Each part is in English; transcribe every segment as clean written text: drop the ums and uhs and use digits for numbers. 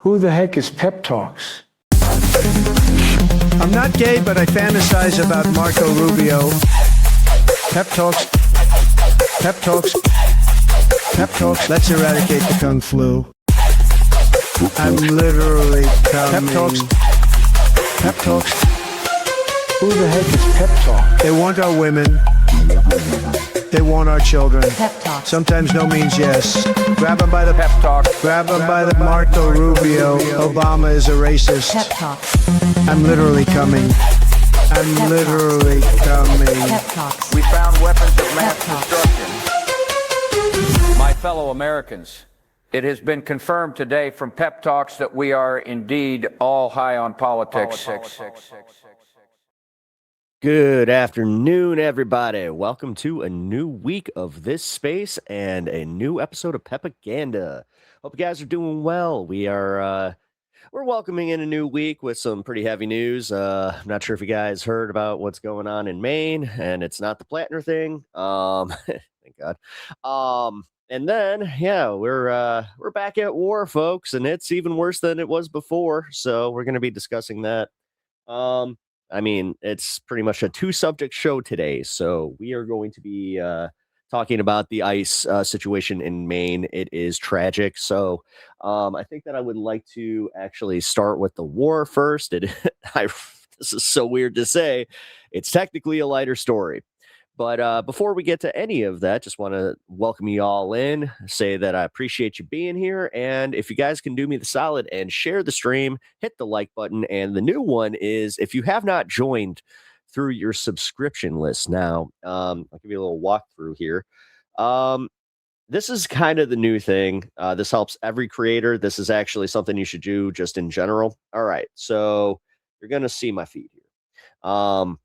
Who the heck is Pep Talks? I'm not gay, but I fantasize about Marco Rubio. Pep Talks. Pep Talks. Pep Talks. Let's eradicate the Kung Flu. I'm literally coming. Pep Talks. Pep Talks. Who the heck is Pep Talk? They want our women. They want our children. Pep Talk. Sometimes no means yes. Grab them by the Pep Talk. Grab them by the Marco Rubio. Obama is a racist. Pep Talk. I'm literally coming. I'm Pep literally coming. Pep Talks. We found weapons of mass Pep Talks. destruction. My fellow Americans, it has been confirmed today from Pep Talks that we are indeed all high on politics. Good afternoon, everybody. Welcome to a new week of This Space and a new episode of Pepaganda. Hope you guys are doing well. We're welcoming in a new week with some pretty heavy news. I'm not sure if you guys heard about what's going on in Maine, and it's not the Plattner thing. Thank God. And then, yeah, we're back at war, folks, and it's even worse than it was before. So we're going to be discussing that. I mean, it's pretty much a two-subject show today, so we are going to be talking about the ICE situation in Maine. It is tragic, so I think that I would like to actually start with the war first. This is so weird to say. It's technically a lighter story. But before we get to any of that, just want to welcome you all in, say that I appreciate you being here. And if you guys can do me the solid and share the stream, hit the like button. And the new one is, if you have not joined through your subscription list now, I'll give you a little walkthrough here. This is kind of the new thing. This helps every creator. This is actually something you should do just in general. All right. So you're going to see my feed here.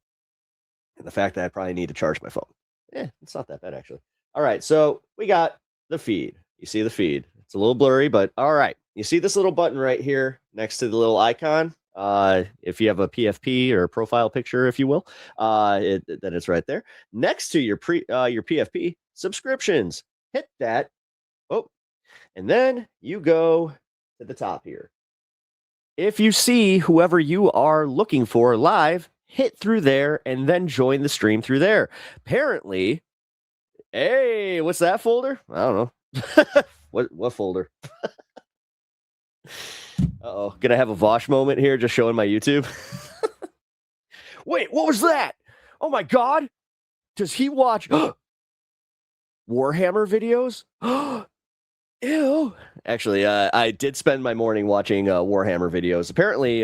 And the fact that I probably need to charge my phone. It's not that bad, actually. All right, so we got the feed. You see the feed. It's a little blurry, but all right. You see this little button right here next to the little icon? If you have a PFP or a profile picture, if you will, then it's right there. Next to your PFP, subscriptions. Hit that. Oh, and then you go to the top here. If you see whoever you are looking for live, hit through there and then join the stream through there. Apparently, hey, what's that folder? I don't know. What folder? Uh-oh, gonna have a Vosh moment here, just showing my YouTube. Wait, what was that? Oh my God, does he watch Warhammer videos? Ew. Actually, I did spend my morning watching Warhammer videos. Apparently,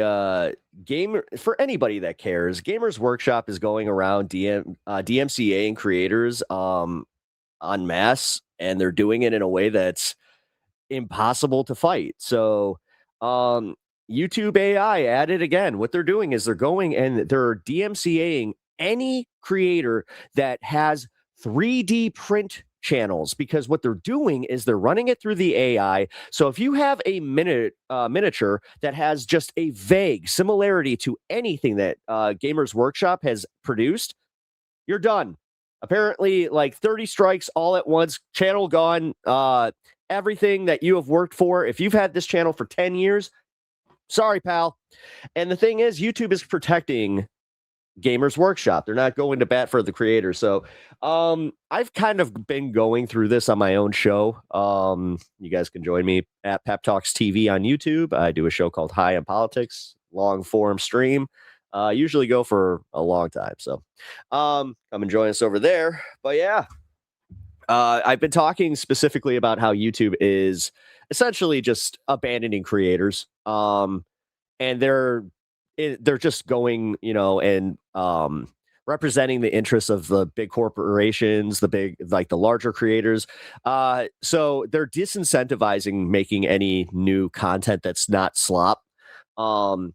for anybody that cares, Gamers Workshop is going around DMCA and creators en masse, and they're doing it in a way that's impossible to fight. So, YouTube AI at it again. What they're doing is they're going and they're DMCAing any creator that has 3D print channels, because what they're doing is they're running it through the AI. So if you have a miniature that has just a vague similarity to anything that Gamers Workshop has produced, you're done. Apparently, like 30 strikes all at once, channel gone, everything that you have worked for. If you've had this channel for 10 years, sorry, pal. And the thing is, YouTube is protecting Gamers Workshop. They're not going to bat for the creator. So I've kind of been going through this on my own show. You guys can join me at Pep Talks TV on YouTube. I do a show called High on Politics, long form stream. Usually go for a long time. So come and join us over there. But yeah, I've been talking specifically about how YouTube is essentially just abandoning creators. And they're just going, and representing the interests of the big corporations, the larger creators. So they're disincentivizing making any new content that's not slop. I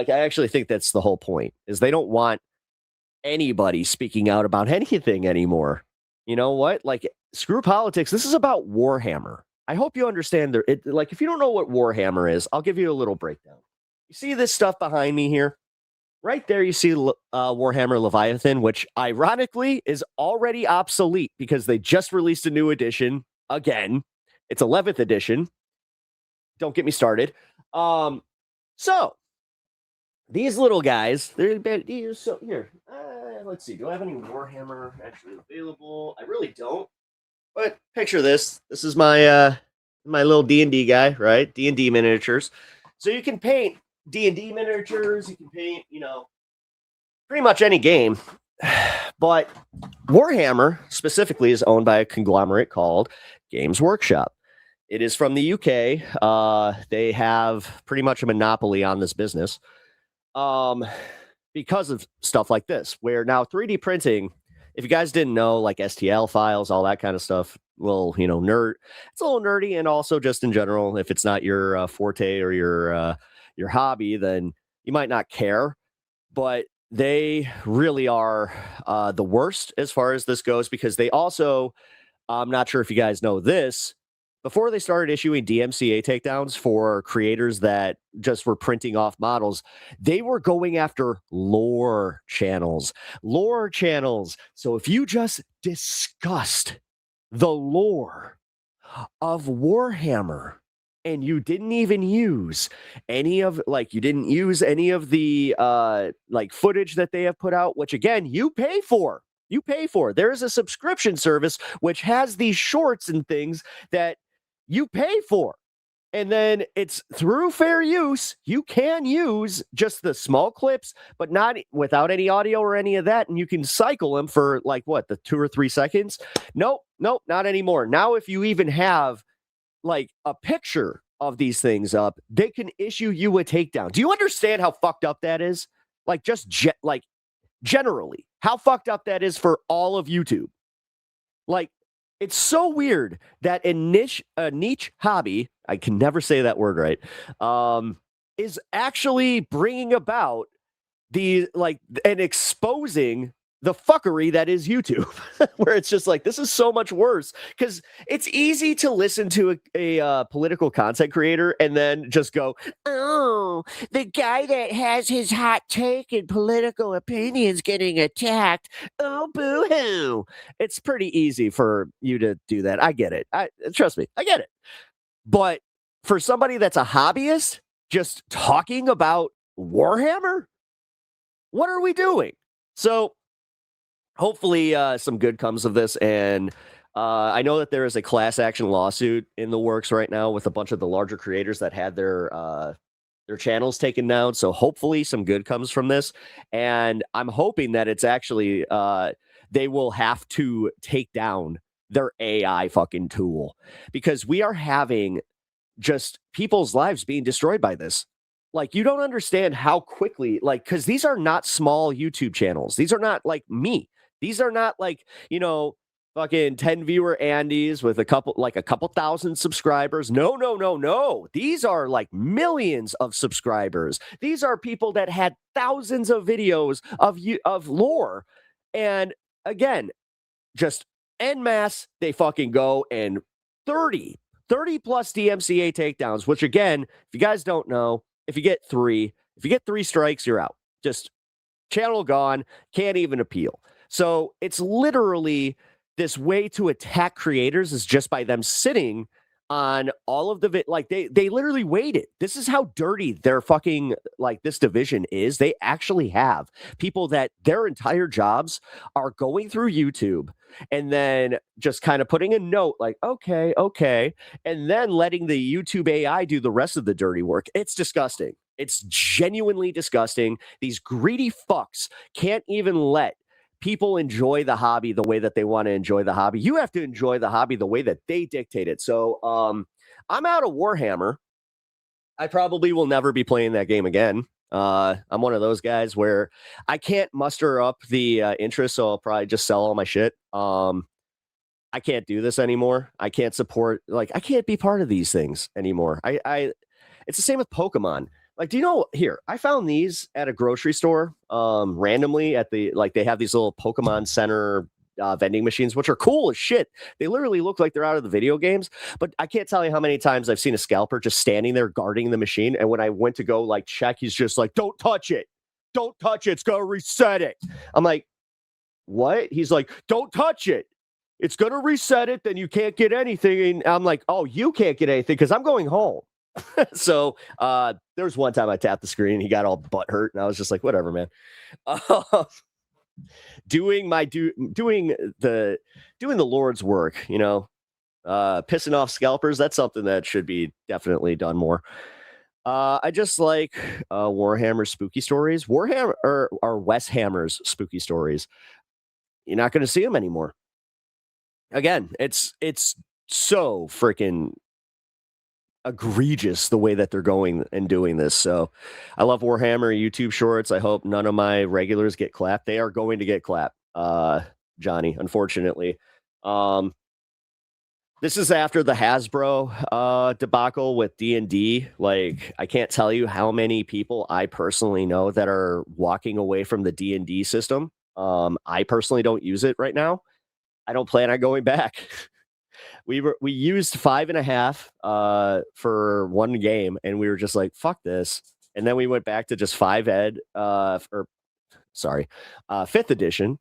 actually think that's the whole point, is they don't want anybody speaking out about anything anymore. You know what? Like, screw politics. This is about Warhammer. I hope you understand if you don't know what Warhammer is, I'll give you a little breakdown. You see this stuff behind me here? Right there, you see Warhammer Leviathan, which ironically is already obsolete because they just released a new edition again. It's 11th edition. don't get me started. So these little guys, so here. Let's see. Do I have any Warhammer actually available? I really don't. But picture this. This is my my little D&D guy, right? D&D miniatures. So you can paint D&D miniatures. You can paint, pretty much any game. But Warhammer specifically is owned by a conglomerate called Games Workshop. It is from the UK. They have pretty much a monopoly on this business because of stuff like this, where now 3D printing, if you guys didn't know, like STL files, all that kind of stuff, well, nerd. It's a little nerdy, and also just in general, if it's not your forte or your hobby, then you might not care. But they really are the worst as far as this goes, because they also, I'm not sure if you guys know this, before they started issuing DMCA takedowns for creators that just were printing off models, they were going after lore channels. Lore channels. So if you just discussed the lore of Warhammer and you didn't even use any of the footage that they have put out, which again, you pay for. There is a subscription service which has these shorts and things that you pay for. And then it's through fair use. You can use just the small clips, but not without any audio or any of that. And you can cycle them for the 2 or 3 seconds. Nope, not anymore. Now, if you even have a picture of these things up, they can issue you a takedown. Do you understand how fucked up that is? Generally, how fucked up that is for all of YouTube. It's so weird that a niche hobby, I can never say that word right, is actually bringing about and exposing the fuckery that is YouTube, where it's just this is so much worse, because it's easy to listen to a political content creator and then just go, oh, the guy that has his hot take and political opinions getting attacked. Oh, boo-hoo. It's pretty easy for you to do that. I get it. Trust me, I get it. But for somebody that's a hobbyist, just talking about Warhammer, what are we doing? So hopefully some good comes of this, and I know that there is a class action lawsuit in the works right now with a bunch of the larger creators that had their channels taken down. So hopefully some good comes from this, and I'm hoping that it's actually they will have to take down their AI fucking tool, because we are having just people's lives being destroyed by this. You don't understand how quickly, because these are not small YouTube channels. These are not like me. These are not fucking 10 viewer Andes with a couple thousand subscribers. No. These are millions of subscribers. These are people that had thousands of videos of lore. And again, just en masse, they fucking go and 30 plus DMCA takedowns, which again, if you guys don't know, if you get three strikes, you're out. Just channel gone, can't even appeal. So it's literally this way to attack creators is just by them sitting on all of the they literally waited. This is how dirty their fucking this division is. They actually have people that their entire jobs are going through YouTube and then just kind of putting a note okay, and then letting the YouTube AI do the rest of the dirty work. It's disgusting. It's genuinely disgusting. These greedy fucks can't even let people enjoy the hobby the way that they want to enjoy the hobby. You have to enjoy the hobby the way that they dictate it. So I'm out of Warhammer. I probably will never be playing that game again. I'm one of those guys where I can't muster up the interest, so I'll probably just sell all my shit. I can't do this anymore. I can't support, I can't be part of these things anymore. It's the same with Pokemon. Do you know, here, I found these at a grocery store randomly at the, they have these little Pokemon Center vending machines, which are cool as shit. They literally look like they're out of the video games, but I can't tell you how many times I've seen a scalper just standing there guarding the machine. And when I went to go check, he's just don't touch it. Don't touch it. It's going to reset it. I'm like, what? He's like, don't touch it. It's going to reset it. Then you can't get anything. And I'm like, oh, you can't get anything because I'm going home. So there was one time I tapped the screen and he got all butt hurt, and I was just like, whatever, man. Doing the Lord's work, pissing off scalpers, that's something that should be definitely done more. I just like Warhammer spooky stories. Warhammer or Wes Hammer's spooky stories. You're not going to see them anymore. Again, it's so freaking egregious the way that they're going and doing this. So I love Warhammer YouTube shorts. I hope none of my regulars get clapped. They are going to get clapped, Johnny, unfortunately. This is after the Hasbro debacle with D&D. Like, I can't tell you how many people I personally know that are walking away from the D&D system. I personally don't use it right now. I don't plan on going back. We used 5.5 for one game, and we were just like, fuck this. And then we went back to just 5th edition.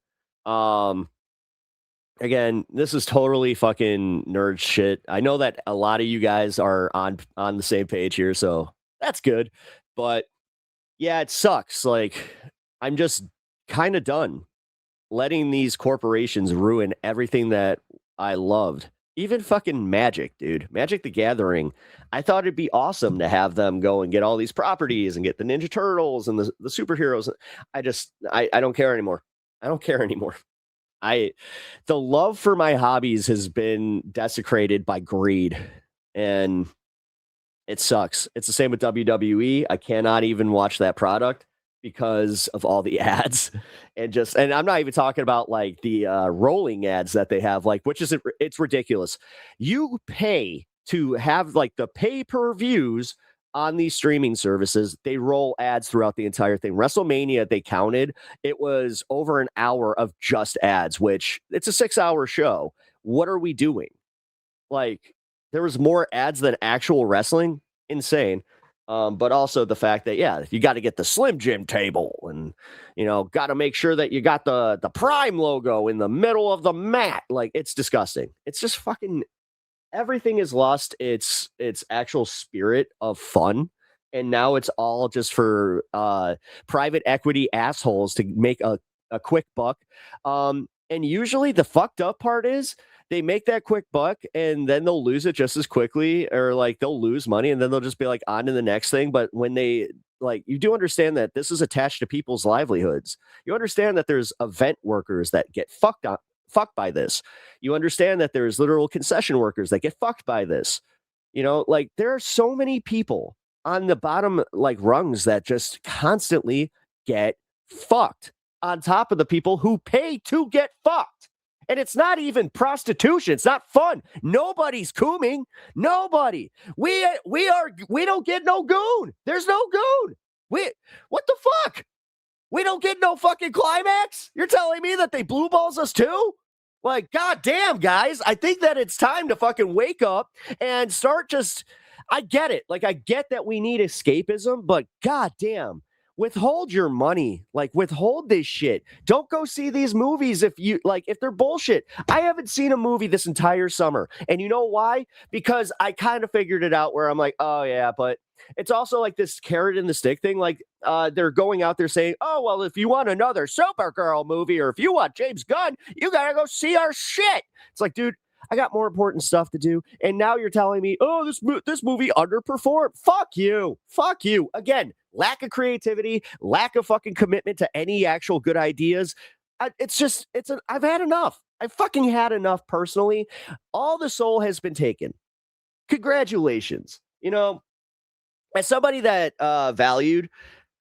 Again, this is totally fucking nerd shit. I know that a lot of you guys are on the same page here, so that's good. But yeah, it sucks. Like, I'm just kind of done letting these corporations ruin everything that I loved. Even fucking Magic, dude. Magic the Gathering. I thought it'd be awesome to have them go and get all these properties and get the Ninja Turtles and the superheroes. I don't care anymore. I don't care anymore. The love for my hobbies has been desecrated by greed, and it sucks. It's the same with WWE. I cannot even watch that product because of all the ads, and I'm not even talking about like the rolling ads that they have, like, which is it's ridiculous. You pay to have like the pay-per-views on these streaming services. They roll ads throughout the entire thing. WrestleMania, they counted, it was over an hour of just ads, which it's a 6-hour show. What are we doing? Like, there was more ads than actual wrestling. Insane. But also the fact that, yeah, you got to get the Slim Jim table, and, got to make sure that you got the Prime logo in the middle of the mat. Like, it's disgusting. It's just fucking, everything has lost its actual spirit of fun, and now it's all just for private equity assholes to make a quick buck. And usually the fucked up part is they make that quick buck and then they'll lose it just as quickly, or like they'll lose money and then they'll just be like on to the next thing. But when they, like, you do understand that this is attached to people's livelihoods. You understand that there's event workers that get fucked by this. You understand that there's literal concession workers that get fucked by this. Like, there are so many people on the bottom, like, rungs that just constantly get fucked on top of the people who pay to get fucked. And it's not even prostitution. It's not fun. Nobody's cooming. Nobody. We don't get no goon. There's no goon. What the fuck? We don't get no fucking climax? You're telling me that they blue balls us too? Like, goddamn, guys. I think that it's time to fucking wake up and start just, I get it. Like, I get that we need escapism, but goddamn, withhold your money. Like, withhold this shit. Don't go see these movies if they're bullshit. I haven't seen a movie this entire summer. And you know why? Because I kind of figured it out where I'm like, oh yeah, but it's also like this carrot and the stick thing. Like, they're going out there saying, oh, well, if you want another Supergirl movie, or if you want James Gunn, you got to go see our shit. It's like, dude, I got more important stuff to do. And now you're telling me, oh, this movie underperformed. Fuck you. Fuck you. Again, lack of creativity, lack of fucking commitment to any actual good ideas. I've had enough. I fucking had enough personally. All the soul has been taken. Congratulations. As somebody that valued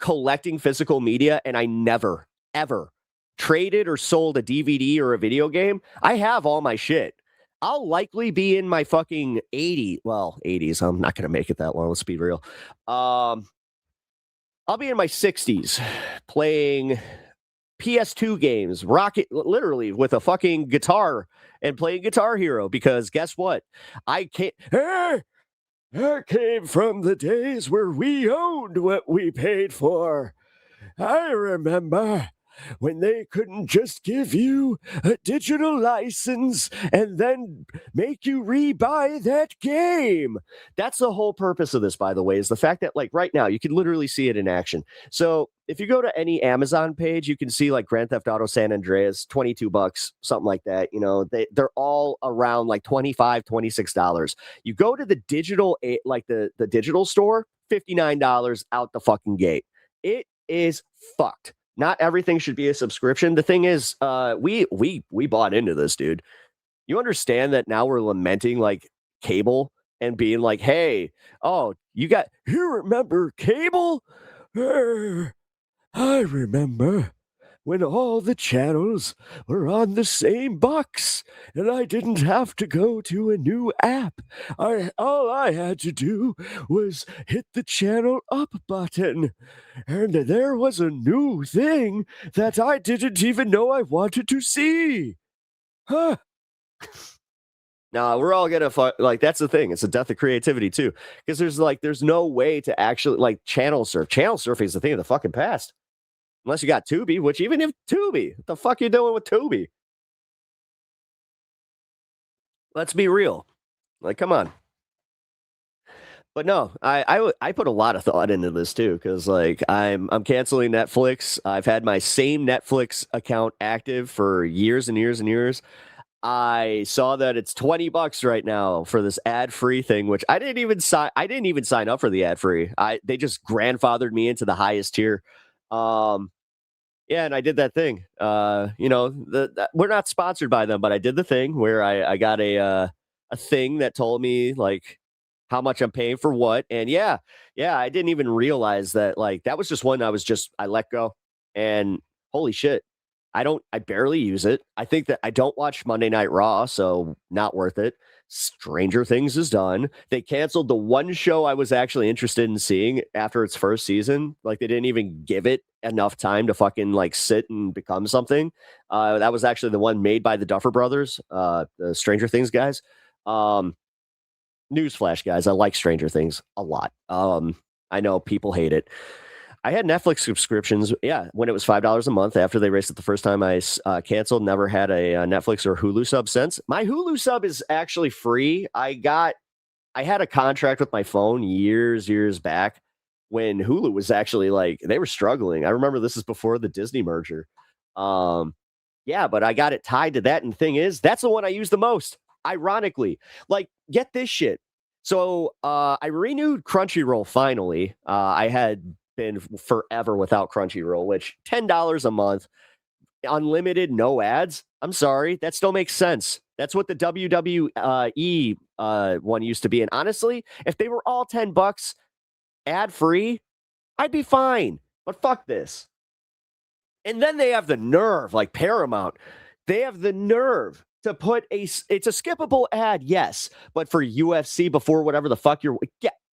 collecting physical media, and I never, ever traded or sold a DVD or a video game, I have all my shit. I'll likely be in my fucking 80s. I'm not going to make it that long. Let's be real. I'll be in my 60s playing PS2 games, literally with a fucking guitar and playing Guitar Hero, because guess what? I came from the days where we owned what we paid for. I remember when they couldn't just give you a digital license and then make you rebuy that game. That's the whole purpose of this, by the way, is the fact that, like, right now you can literally see it in action. So if you go to any Amazon page, you can see like Grand Theft Auto San Andreas, $22, something like that. You know, they're all around like $25, $26. You go to the digital, like the digital store, $59 out the fucking gate. It is fucked. Not everything should be a subscription. The thing is, we bought into this, dude. You understand that now we're lamenting like cable and being like, hey, oh, you remember cable? I remember when all the channels were on the same box and I didn't have to go to a new app. All I had to do was hit the channel up button. And there was a new thing that I didn't even know I wanted to see. Huh. Now we're all gonna like, that's the thing. It's a death of creativity too, because there's no way to actually like channel surf. Channel surfing is the thing of the fucking past, unless you got Tubi. Which even if Tubi, what the fuck you doing with Tubi? Let's be real. Like, come on. But no, I put a lot of thought into this too, because like I'm canceling Netflix. I've had my same Netflix account active for years and years and years. I saw that it's $20 right now for this ad-free thing, which I didn't even sign up for the ad-free. They just grandfathered me into the highest tier. Yeah, and I did that thing. You know, we're not sponsored by them, but I did the thing where I got a thing that told me like how much I'm paying for what. And yeah, I didn't even realize that, like, that was just one I let go. And holy shit, I barely use it. I think that I don't watch Monday Night Raw, so not worth it. Stranger Things is done. They canceled the one show I was actually interested in seeing after its first season. Like, they didn't even give it enough time to fucking like sit and become something. That was actually the one made by the Duffer Brothers, the Stranger Things guys. Newsflash, guys, I like Stranger Things a lot. I know people hate it. I had Netflix subscriptions, when it was $5 a month. After they raised it the first time, I canceled. Never had a Netflix or Hulu sub since. My Hulu sub is actually free. I had a contract with my phone years back when Hulu was actually like, they were struggling. I remember this is before the Disney merger. But I got it tied to that. And the thing is, that's the one I use the most. Ironically, like, get this shit. So I renewed Crunchyroll finally. I had been forever without Crunchyroll, which $10 a month, unlimited, no ads. I'm sorry, that still makes sense. That's what the WWE one used to be. And honestly, if they were all $10 ad free, I'd be fine. But fuck this. And then they have the nerve, like Paramount, they have the nerve to put it's a skippable ad, yes, but for UFC before whatever the fuck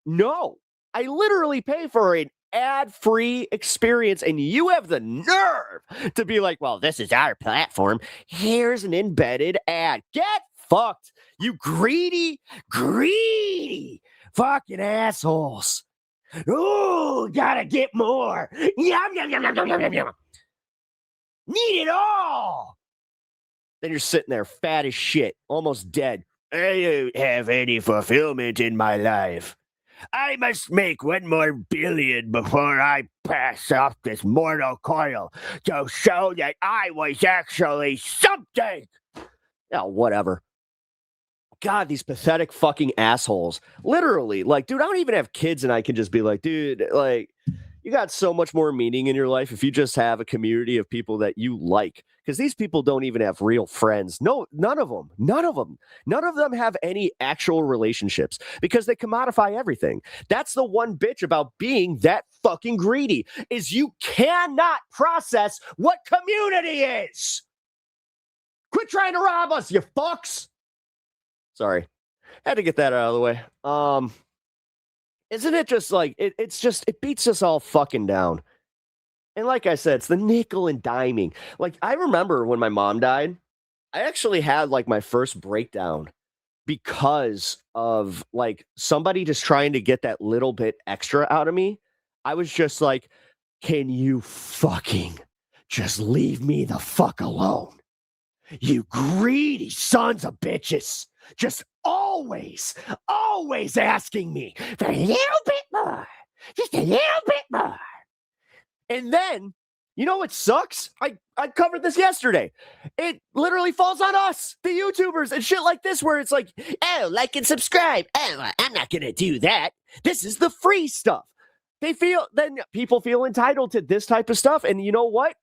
no. I literally pay for an ad-free experience, and you have the nerve to be like, well, this is our platform. Here's an embedded ad. Get fucked, you greedy fucking assholes. Ooh, gotta get more. Yum, yum, yum, yum, yum, yum, yum. Need it all. Then you're sitting there fat as shit, almost dead. I don't have any fulfillment in my life. I must make 1 more billion before I pass off this mortal coil to show that I was actually something. Oh, whatever. God, these pathetic fucking assholes. Literally, like, dude, I don't even have kids, and I can just be like, dude, like, you got so much more meaning in your life if you just have a community of people that you like. Because these people don't even have real friends. No, none of them. None of them have any actual relationships because they commodify everything. That's the one bitch about being that fucking greedy, is you cannot process what community is. Quit trying to rob us, you fucks. Sorry. Had to get that out of the way. Isn't it just like, it beats us all fucking down. And like I said, it's the nickel and diming. Like, I remember when my mom died, I actually had like my first breakdown because of like somebody just trying to get that little bit extra out of me. I was just like, can you fucking Just leave me the fuck alone. You greedy sons of bitches. Just always asking me for a little bit more. Just a little bit more. And then, you know what sucks? I covered this yesterday. It literally falls on us, the YouTubers, and shit like this, where it's like, oh, like and subscribe. Oh, I'm not going to do that. This is the free stuff. People feel entitled to this type of stuff. And you know what?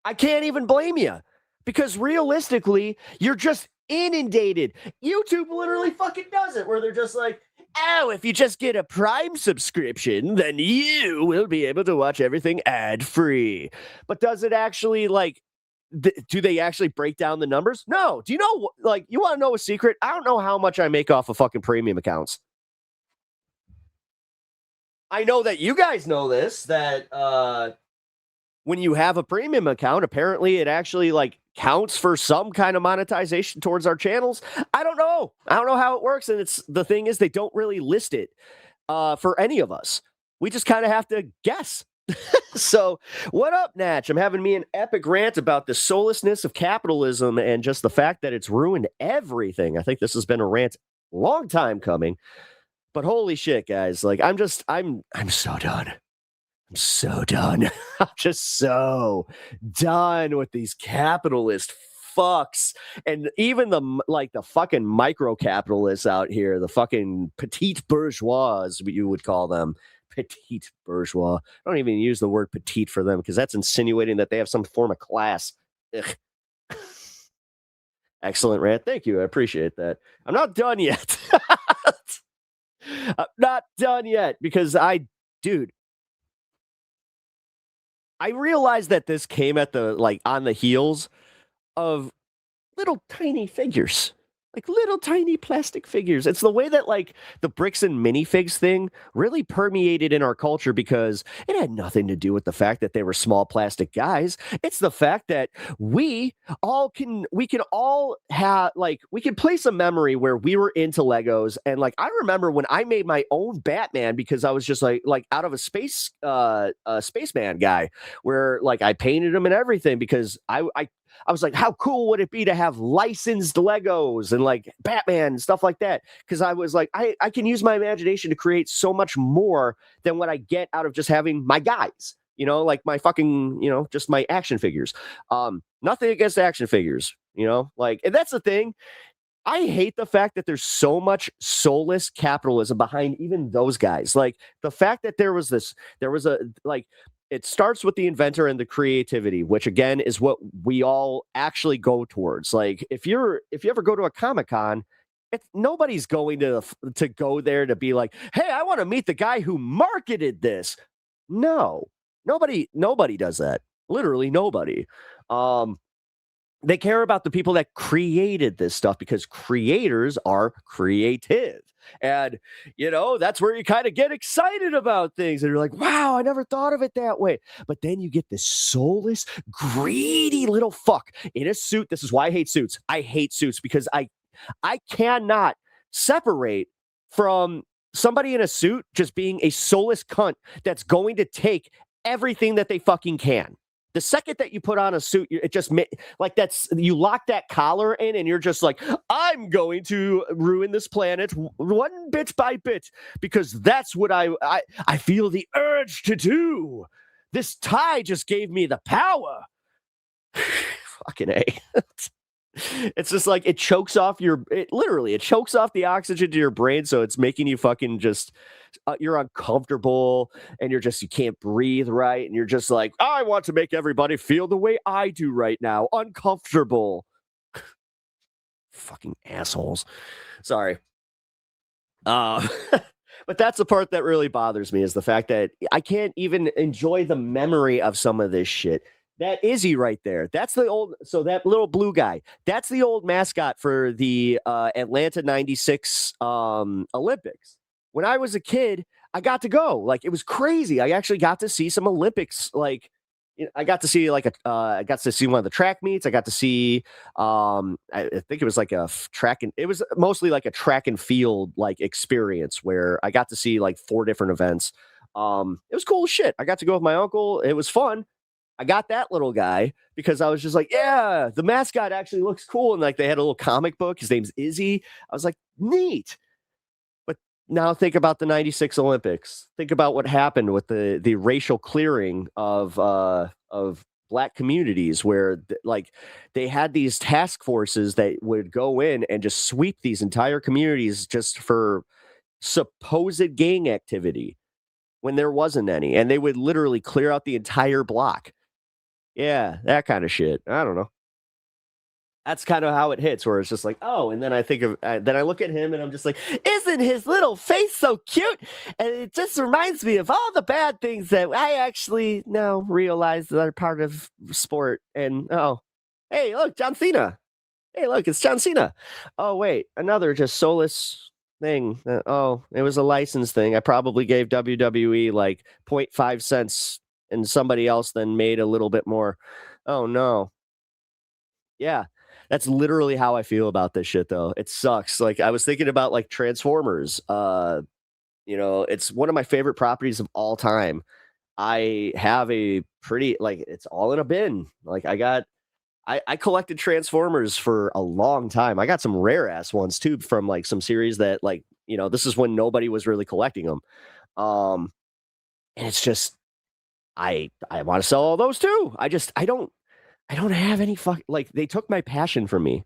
I can't even blame you, because realistically, you're just inundated. YouTube literally fucking does it, where they're just like, oh, if you just get a Prime subscription, then you will be able to watch everything ad-free. But does it actually, like, do they actually break down the numbers? No. Do you know, like, you want to know a secret? I don't know how much I make off of fucking premium accounts. I know that you guys know this, that when you have a premium account, apparently it actually, like, counts for some kind of monetization towards our channels. I don't know how it works. And the thing is, they don't really list it for any of us. We just kind of have to guess. So what up, Natch? I'm having me an epic rant about the soullessness of capitalism and just the fact that it's ruined everything. I think this has been a rant long time coming, but holy shit, guys. Like, I'm so done. I'm so done. I'm just so done with these capitalist fucks. And even the fucking micro capitalists out here, the fucking petite bourgeois, as you would call them. Petite bourgeois. I don't even use the word petite for them, because that's insinuating that they have some form of class. Ugh. Excellent rant. Thank you. I appreciate that. I'm not done yet. I'm not done yet, because I realized that this came at on the heels of little tiny figures, like little tiny plastic figures. It's the way that, like, the bricks and minifigs thing really permeated in our culture, because it had nothing to do with the fact that they were small plastic guys. It's the fact that we can place a memory where we were into Legos. And, like, I remember when I made my own Batman, because I was just like out of a spaceman guy, where, like, I painted him and everything, because I was like, how cool would it be to have licensed Legos and, like, Batman and stuff like that? Because I was like, I can use my imagination to create so much more than what I get out of just having my guys, like my fucking, just my action figures. Nothing against action figures, like, and that's the thing. I hate the fact that there's so much soulless capitalism behind even those guys. Like, the fact that it starts with the inventor and the creativity, which again is what we all actually go towards. Like, if you ever go to a Comic-Con, nobody's going to go there to be like, hey, I want to meet the guy who marketed this. No, nobody does that. Literally nobody. They care about the people that created this stuff, because creators are creative. And, that's where you kind of get excited about things. And you're like, wow, I never thought of it that way. But then you get this soulless, greedy little fuck in a suit. This is why I hate suits. I hate suits, because I cannot separate from somebody in a suit just being a soulless cunt that's going to take everything that they fucking can. The second that you put on a suit, it just you lock that collar in, and you're just like, I'm going to ruin this planet one bit by bit, because that's what I feel the urge to do. This tie just gave me the power. Fucking A. It's just like, it chokes off it chokes off the oxygen to your brain. So it's making you fucking just, you're uncomfortable, and you can't breathe right. And you're just like, I want to make everybody feel the way I do right now. Uncomfortable. Fucking assholes. Sorry. But that's the part that really bothers me, is the fact that I can't even enjoy the memory of some of this shit. That Izzy right there. That's that little blue guy. That's the old mascot for the Atlanta 96 Olympics. When I was a kid, I got to go. Like, it was crazy. I actually got to see some Olympics. Like, I got to see I got to see one of the track meets. I got to see I think it was like it was mostly like a track and field like experience, where I got to see like 4 different events. It was cool as shit. I got to go with my uncle. It was fun. I got that little guy because I was just like, yeah, the mascot actually looks cool. And like they had a little comic book. His name's Izzy. I was like, neat. But now think about the 96 Olympics. Think about what happened with the racial clearing of black communities where like they had these task forces that would go in and just sweep these entire communities just for supposed gang activity when there wasn't any. And they would literally clear out the entire block. Yeah, that kind of shit. I don't know. That's kind of how it hits, where it's just like, oh, and then I think of, then I look at him and I'm just like, isn't his little face so cute? And it just reminds me of all the bad things that I actually now realize that are part of sport. And oh, hey, look, John Cena. Hey, look, it's John Cena. Oh, wait, another just soulless thing. Oh, it was a license thing. I probably gave WWE like 0.5 cents and somebody else then made a little bit more. Oh, no. Yeah. That's literally how I feel about this shit, though. It sucks. Like I was thinking about like Transformers. It's one of my favorite properties of all time. I have a pretty like it's all in a bin. Like I collected Transformers for a long time. I got some rare ass ones too from like some series that like this is when nobody was really collecting them. And it's just I want to sell all those too. I don't have any like they took my passion from me.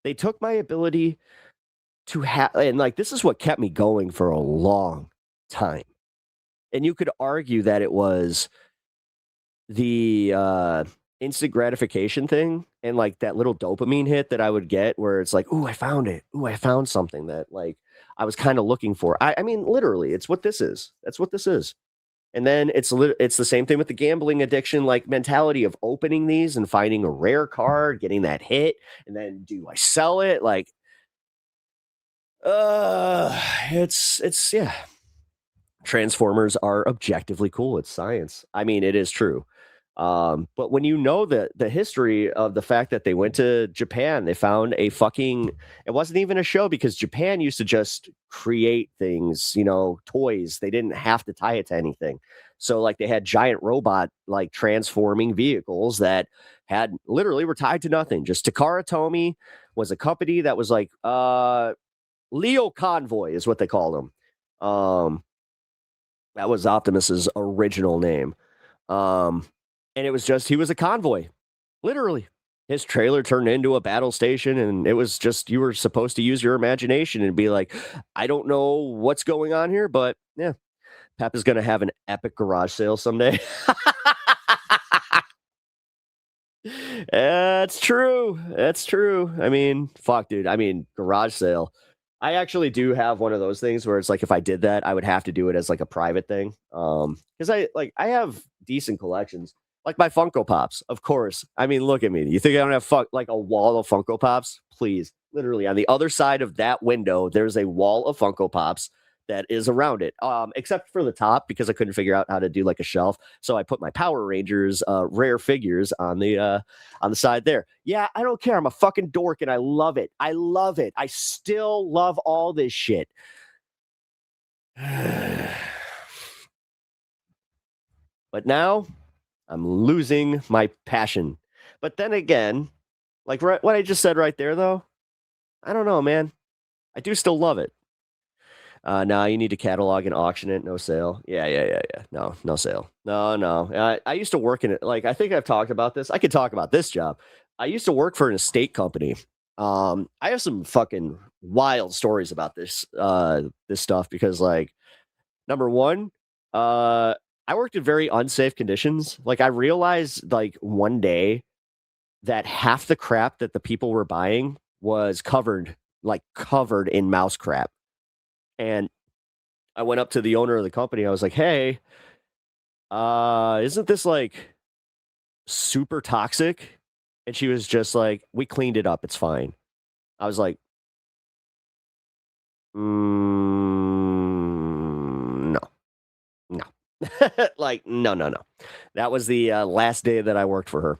They took my ability to have, and like this is what kept me going for a long time. And you could argue that it was the instant gratification thing and like that little dopamine hit that I would get where it's like, ooh, I found it. Ooh, I found something that like I was kind of looking for. I mean, literally, it's what this is. That's what this is. And then it's the same thing with the gambling addiction, like mentality of opening these and finding a rare card, getting that hit, and then do I sell it? Like, it's yeah. Transformers are objectively cool. It's science. I mean, it is true. But when you know the history of the fact that they went to Japan, they found it wasn't even a show because Japan used to just create things, toys. They didn't have to tie it to anything. So like they had giant robot, like transforming vehicles that had literally were tied to nothing. Just Takara Tomy was a company that was like, Leo Convoy is what they called them. That was Optimus's original name. And it was just, he was a convoy, literally. His trailer turned into a battle station, and it was just, you were supposed to use your imagination and be like, I don't know what's going on here, but yeah, Pep is going to have an epic garage sale someday. That's true. That's true. I mean, fuck, dude. I mean, garage sale. I actually do have one of those things where it's like, if I did that, I would have to do it as like a private thing. Because I have decent collections. Like my Funko Pops, of course. I mean, look at me. You think I don't have like a wall of Funko Pops? Please. Literally, on the other side of that window, there's a wall of Funko Pops that is around it, except for the top, because I couldn't figure out how to do like a shelf. So I put my Power Rangers rare figures on the side there. Yeah, I don't care. I'm a fucking dork, and I love it. I love it. I still love all this shit. But now I'm losing my passion. But then again, like what I just said right there, though, I don't know, man. I do still love it. No, you need to catalog and auction it. No sale. Yeah. No sale. No. I used to work in it. Like, I think I've talked about this. I could talk about this job. I used to work for an estate company. I have some fucking wild stories about this stuff because, like, number one, I worked in very unsafe conditions. Like, I realized, like, one day that half the crap that the people were buying was covered in mouse crap. And I went up to the owner of the company. I was like, hey, isn't this like super toxic? And she was just like, we cleaned it up. It's fine. I was like, no. Like, no. That was the last day that I worked for her.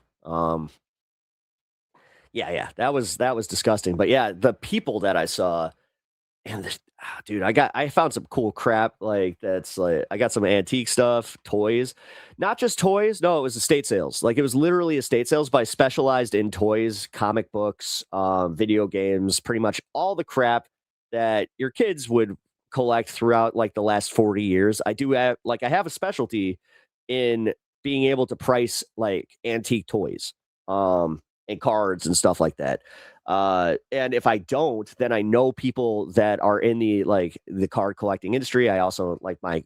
Yeah. That was disgusting. But yeah, the people that I saw, and dude, I found some cool crap like that's like I got some antique stuff, toys. Not just toys, no, it was estate sales. Like it was literally estate sales, but I specialized in toys, comic books, video games, pretty much all the crap that your kids would collect throughout like the last 40 years. I do have like I have a specialty in being able to price like antique toys and cards and stuff like that. And if I don't, then I know people that are in the like the card collecting industry. I also like my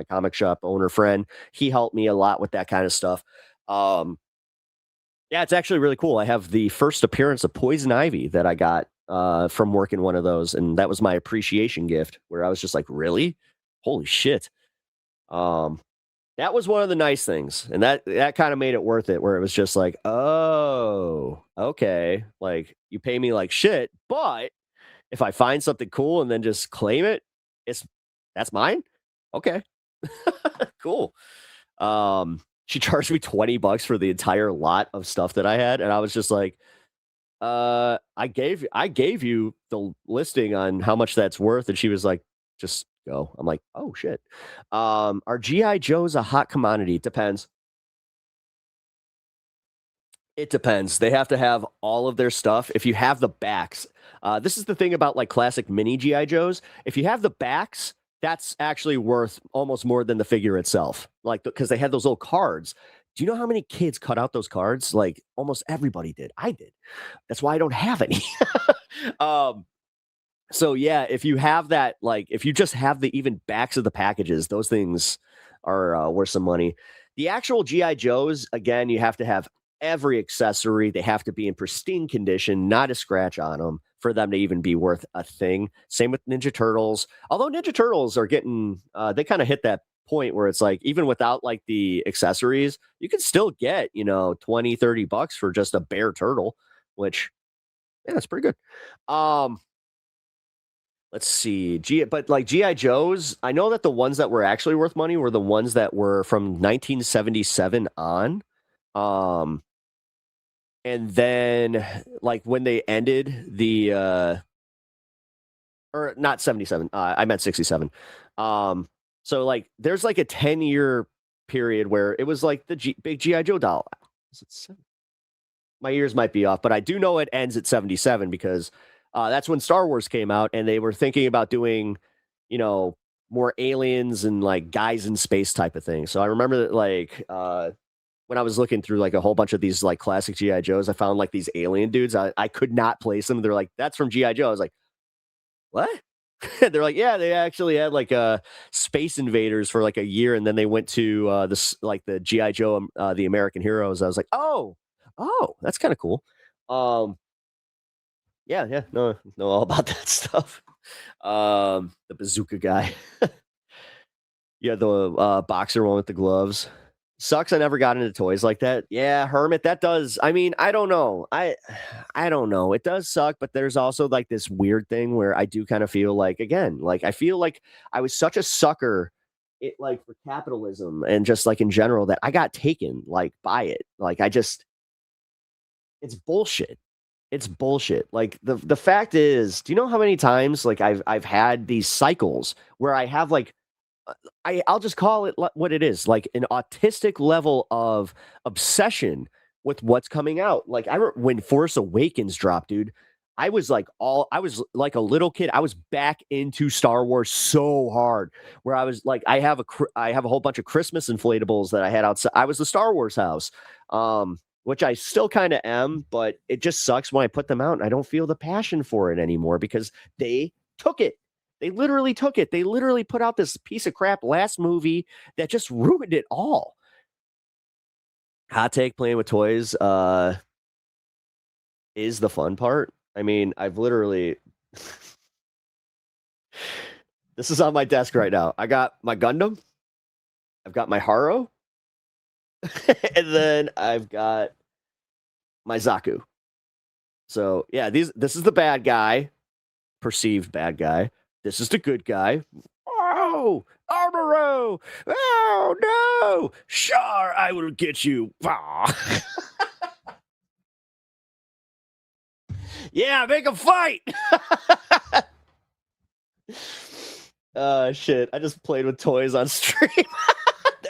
comic shop owner friend. He helped me a lot with that kind of stuff. Yeah, it's actually really cool. I have the first appearance of Poison Ivy that I got from working one of those, and that was my appreciation gift. Where I was just like, really, holy shit. Um, that was one of the nice things, and that kind of made it worth it, where it was just like, "Oh, okay, like, you pay me like shit, but if I find something cool and then just claim it, that's mine? Okay, cool." She charged me $20 for the entire lot of stuff that I had, and I was just like, I gave you the listing on how much that's worth," and she was like, "Just go." I'm like, "Oh shit." Are GI Joes a hot commodity? Depends. It depends. They have to have all of their stuff. If you have the backs, this is the thing about like classic mini GI Joes. If you have the backs, that's actually worth almost more than the figure itself. Like because they had those little cards. Do you know how many kids cut out those cards? Like almost everybody did. I did. That's why I don't have any. um, so yeah, if you have that, like if you just have the even backs of the packages, those things are worth some money. The actual GI Joes, again, you have to have every accessory. They have to be in pristine condition, not a scratch on them, for them to even be worth a thing. Same with Ninja Turtles. Although Ninja Turtles are getting, they kind of hit that point where it's like even without like the accessories, you can still get 20-30 bucks for just a bare turtle, which yeah, that's pretty good. Let's see. But like GI Joes, I know that the ones that were actually worth money were the ones that were from 1977 on. Um, and then like when they ended the or not 77, I meant 67. So like there's like a 10-year period where it was like the big GI Joe doll. Is it my years might be off, but I do know it ends at 77 because that's when Star Wars came out and they were thinking about doing, more aliens and like guys in space type of thing. So I remember that like when I was looking through like a whole bunch of these like classic GI Joes, I found like these alien dudes. I could not place them. They're like, "That's from GI Joe." I was like, "What?" They're like, "Yeah, they actually had like Space Invaders for like a year, and then they went to this like the GI Joe, the American Heroes." I was like, "Oh, that's kind of cool." Yeah, know all about that stuff. The bazooka guy. Yeah, the boxer one with the gloves. Sucks I never got into toys like that. Yeah, Hermit, that does. I mean, I don't know. I don't know. It does suck, but there's also like this weird thing where I do kind of feel like again, like I feel like I was such a sucker like for capitalism and just like in general that I got taken like by it. Like it's bullshit. It's bullshit. Like the fact is, do you know how many times like I've had these cycles where I have like I'll just call it what it is, like an autistic level of obsession with what's coming out. Like when Force Awakens dropped, dude, I was like a little kid. I was back into Star Wars so hard where I was like, I have a whole bunch of Christmas inflatables that I had outside. I was the Star Wars house. Which I still kind of am, but it just sucks when I put them out and I don't feel the passion for it anymore because they took it. They literally took it. They literally put out this piece of crap last movie that just ruined it all. Hot take, playing with toys is the fun part. I mean, I've literally this is on my desk right now. I got my Gundam, I've got my Haro, and then I've got my Zaku. So yeah, this is the bad guy, perceived bad guy. This is the good guy. Oh, Armoro! Oh no! Sure, I will get you. Ah. Yeah, make a fight. Shit. I just played with toys on stream.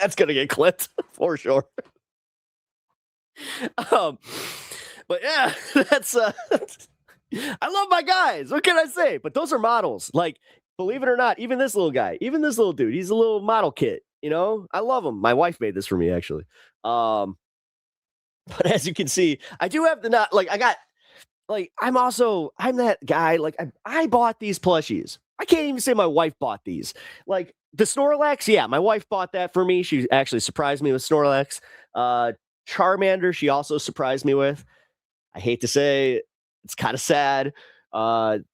That's gonna get clipped for sure. But yeah, that's I love my guys. What can I say? But those are models. Like, believe it or not, even this little guy, even this little dude, he's a little model kit. You know, I love him. My wife made this for me, actually. But as you can see, I do have the not like I got like I'm that guy. Like I bought these plushies. I can't even say my wife bought these. Like the Snorlax, yeah, my wife bought that for me. She actually surprised me with Snorlax. Charmander, she also surprised me with. I hate to say, it's kind of sad.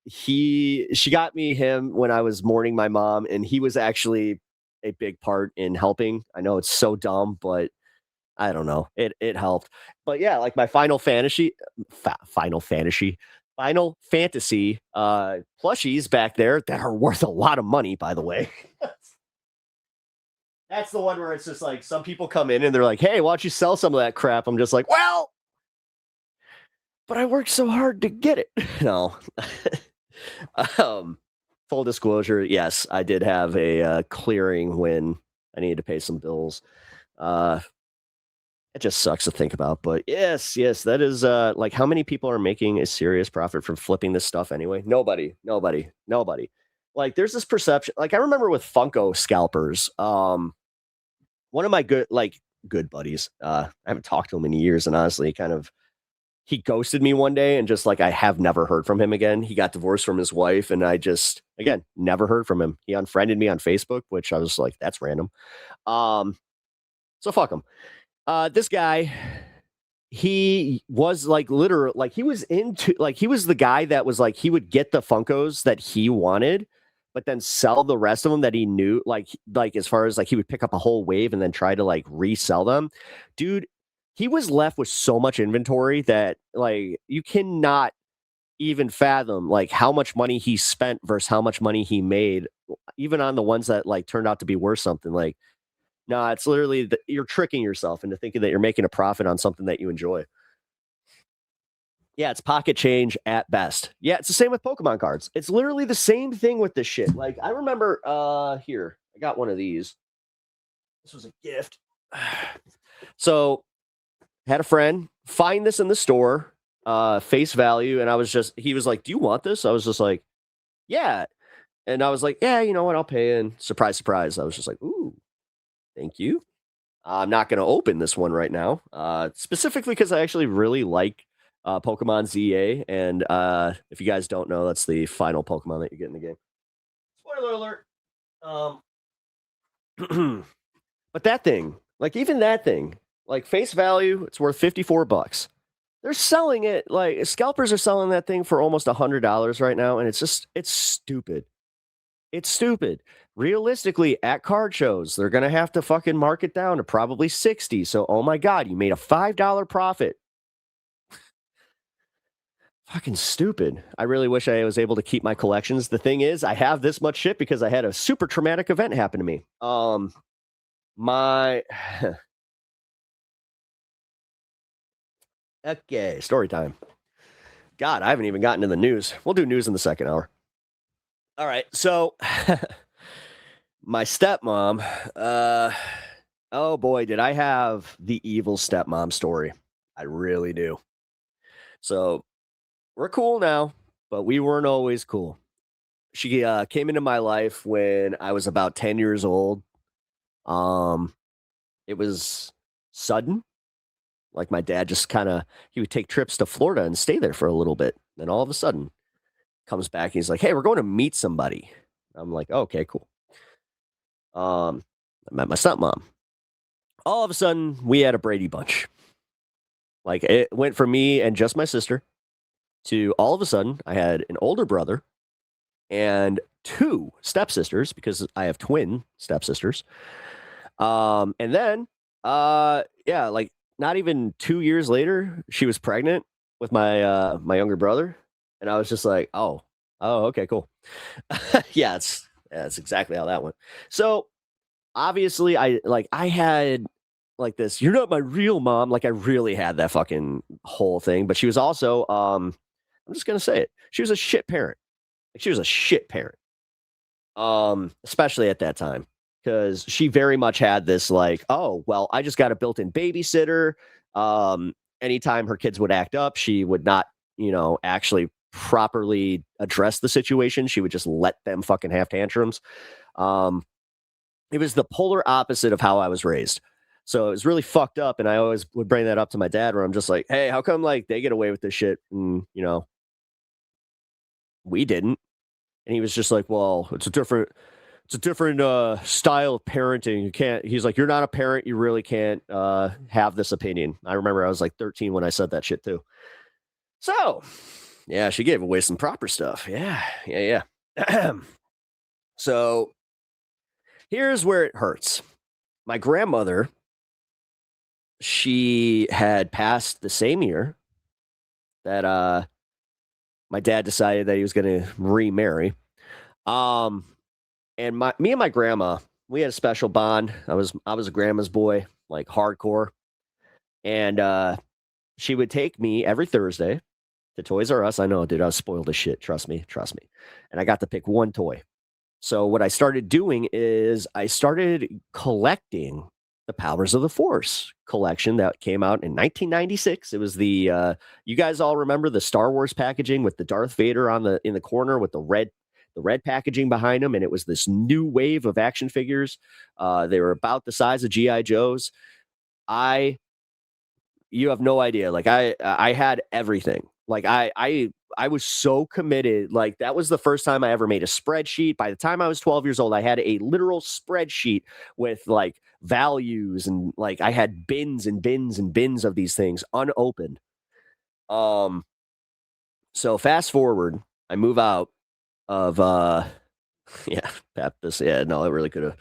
She got me him when I was mourning my mom, and he was actually a big part in helping. I know it's so dumb, but I don't know. It helped. But yeah, like my Final Fantasy plushies back there that are worth a lot of money, by the way. That's the one where it's just like some people come in and they're like, hey, why don't you sell some of that crap? I'm just like, well, but I worked so hard to get it. No. Full disclosure, yes, I did have a clearing when I needed to pay some bills. It just sucks to think about, but yes, that is like how many people are making a serious profit from flipping this stuff anyway? Nobody. Like there's this perception. Like I remember with Funko scalpers, one of my good buddies. I haven't talked to him in years, and honestly, he ghosted me one day, and just like I have never heard from him again. He got divorced from his wife, and I just again never heard from him. He unfriended me on Facebook, which I was like, that's random. So fuck him. This guy, he was like literal, like he was into, like he was the guy that was like he would get the Funkos that he wanted, but then sell the rest of them that he knew, like as far as like he would pick up a whole wave and then try to like resell them. Dude, he was left with so much inventory that like you cannot even fathom like how much money he spent versus how much money he made, even on the ones that like turned out to be worth something. Like, no, it's literally you're tricking yourself into thinking that you're making a profit on something that you enjoy. Yeah, it's pocket change at best. Yeah, it's the same with Pokemon cards. It's literally the same thing with this shit. Like, I remember, here, I got one of these. This was a gift. So, had a friend find this in the store, face value, and he was like, do you want this? I was just like, yeah. And I was like, yeah, you know what, I'll pay. And surprise, surprise. I was just like, ooh. Thank you. I'm not going to open this one right now, specifically because I actually really like Pokemon ZA. And if you guys don't know, that's the final Pokemon that you get in the game. Spoiler alert. But that thing, like even that thing, like face value, it's worth $54. They're selling it, like scalpers are selling that thing for almost $100 right now. And it's stupid. It's stupid. Realistically, at card shows, they're going to have to fucking mark it down to probably 60. So, oh my God, you made a $5 profit. Fucking stupid. I really wish I was able to keep my collections. The thing is, I have this much shit because I had a super traumatic event happen to me. Okay, story time. God, I haven't even gotten to the news. We'll do news in the second hour. All right, so my stepmom, oh boy, did I have the evil stepmom story. I really do. So we're cool now, but we weren't always cool. She came into my life when I was about 10 years old. It was sudden. Like my dad just he would take trips to Florida and stay there for a little bit. Then all of a sudden comes back and he's like, hey, we're going to meet somebody. I'm like, okay, cool. I met my stepmom. All of a sudden, we had a Brady Bunch. Like, it went from me and just my sister to all of a sudden, I had an older brother and 2 stepsisters because I have twin stepsisters. And then, yeah, like not even 2 years later, she was pregnant with my younger brother. And I was just like, oh, okay, cool. Yeah, it's exactly how that went. So obviously I had like this, you're not my real mom. Like I really had that fucking whole thing, but she was also, I'm just going to say it. She was a shit parent. Like she was a shit parent. especially at that time, because she very much had this like, oh, well, I just got a built-in babysitter. Anytime her kids would act up, she would not, actually properly address the situation. She would just let them fucking have tantrums. Um, it was the polar opposite of how I was raised. So it was really fucked up. And I always would bring that up to my dad where I'm just like, hey, how come like they get away with this shit? And, we didn't. And he was just like, well, it's a different style of parenting. He's like, you're not a parent. You really can't have this opinion. I remember I was like 13 when I said that shit too. So yeah, she gave away some proper stuff. Yeah. So here's where it hurts. My grandmother, she had passed the same year that my dad decided that he was going to remarry. And me and my grandma, we had a special bond. I was a grandma's boy, like hardcore. And she would take me every Thursday to Toys R Us. I know, dude, I was spoiled as shit. Trust me. And I got to pick one toy. So what I started doing is I started collecting the Powers of the Force collection that came out in 1996. It was the you guys all remember the Star Wars packaging with the Darth Vader in the corner with the red packaging behind him, and it was this new wave of action figures. They were about the size of GI Joes. You have no idea. Like I had everything. Like I was so committed. Like that was the first time I ever made a spreadsheet. By the time I was 12 years old, I had a literal spreadsheet with like values, and like I had bins and bins and bins of these things unopened. So fast forward, I move out of yeah, Baptist. Yeah, no, it really could have.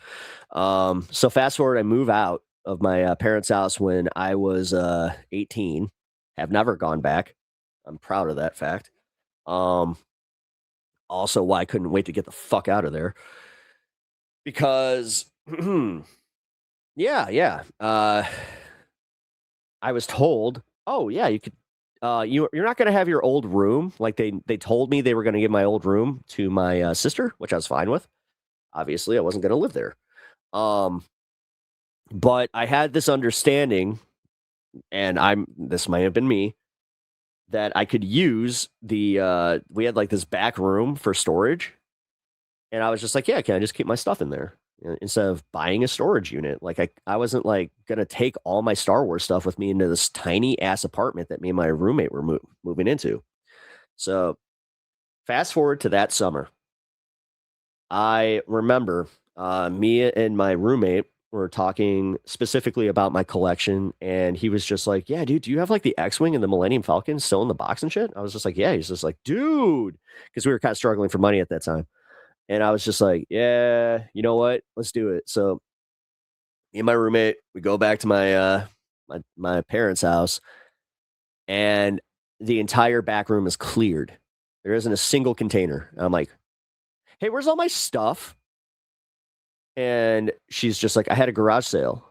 So fast forward, I move out of my parents' house when I was 18. Have never gone back. I'm proud of that fact. Also why I couldn't wait to get the fuck out of there. Because yeah. I was told, oh yeah, you could you're not going to have your old room. Like they told me they were going to give my old room to my sister, which I was fine with. Obviously, I wasn't going to live there. But I had this understanding, and this might have been me, that I could use the we had like this back room for storage. And I was just like, yeah, can I just keep my stuff in there instead of buying a storage unit? Like I wasn't like gonna take all my Star Wars stuff with me into this tiny ass apartment that me and my roommate were moving into. So fast forward to that summer. I remember me and my roommate were talking specifically about my collection, and he was just like, yeah, dude, do you have like the X-Wing and the Millennium Falcon still in the box and shit? I was just like, yeah. He's just like, dude, because we were kind of struggling for money at that time. And I was just like, yeah, you know what? Let's do it. So me and my roommate, we go back to my parents' house, and the entire back room is cleared. There isn't a single container. And I'm like, hey, where's all my stuff? And she's just like, I had a garage sale.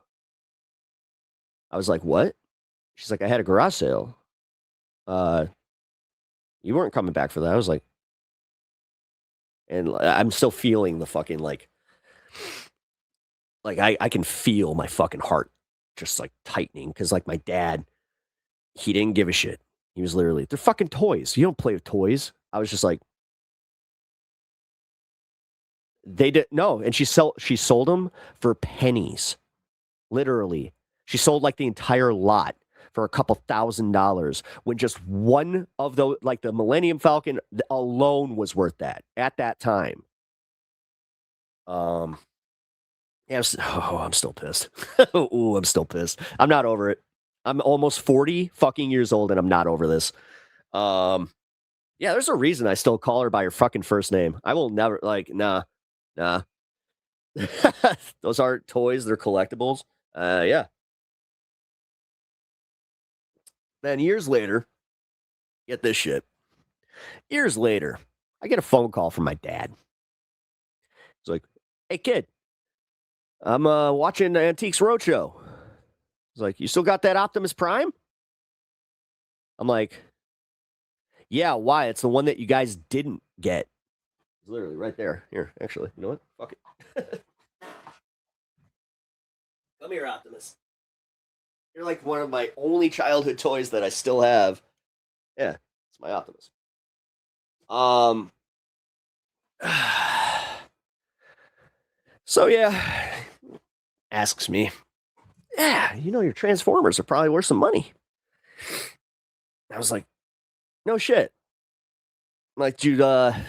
I was like, what? She's like, I had a garage sale. You weren't coming back for that. I was like, and I'm still feeling the fucking like I can feel my fucking heart just like tightening because like my dad, he didn't give a shit. He was literally, they're fucking toys. You don't play with toys. I was just like, they did no, and she sold them for pennies, literally. She sold like the entire lot for a couple $1,000 when just one of those, like the Millennium Falcon alone, was worth that at that time. Yeah, I'm still pissed. Ooh, I'm still pissed. I'm not over it. I'm almost 40 fucking years old and I'm not over this. Yeah, there's a reason I still call her by her fucking first name. I will never nah. Those aren't toys, they're collectibles. Yeah. Then years later, get this shit. Years later, I get a phone call from my dad. He's like, hey kid, I'm watching the Antiques Roadshow. He's like, you still got that Optimus Prime? I'm like, yeah, why? It's the one that you guys didn't get. It's literally right there. Here, actually, you know what? Fuck it. Come here, Optimus. You're like one of my only childhood toys that I still have. Yeah, it's my Optimus. So yeah, asks me, yeah, you know your Transformers are probably worth some money. I was like, no shit. I'm like, dude, why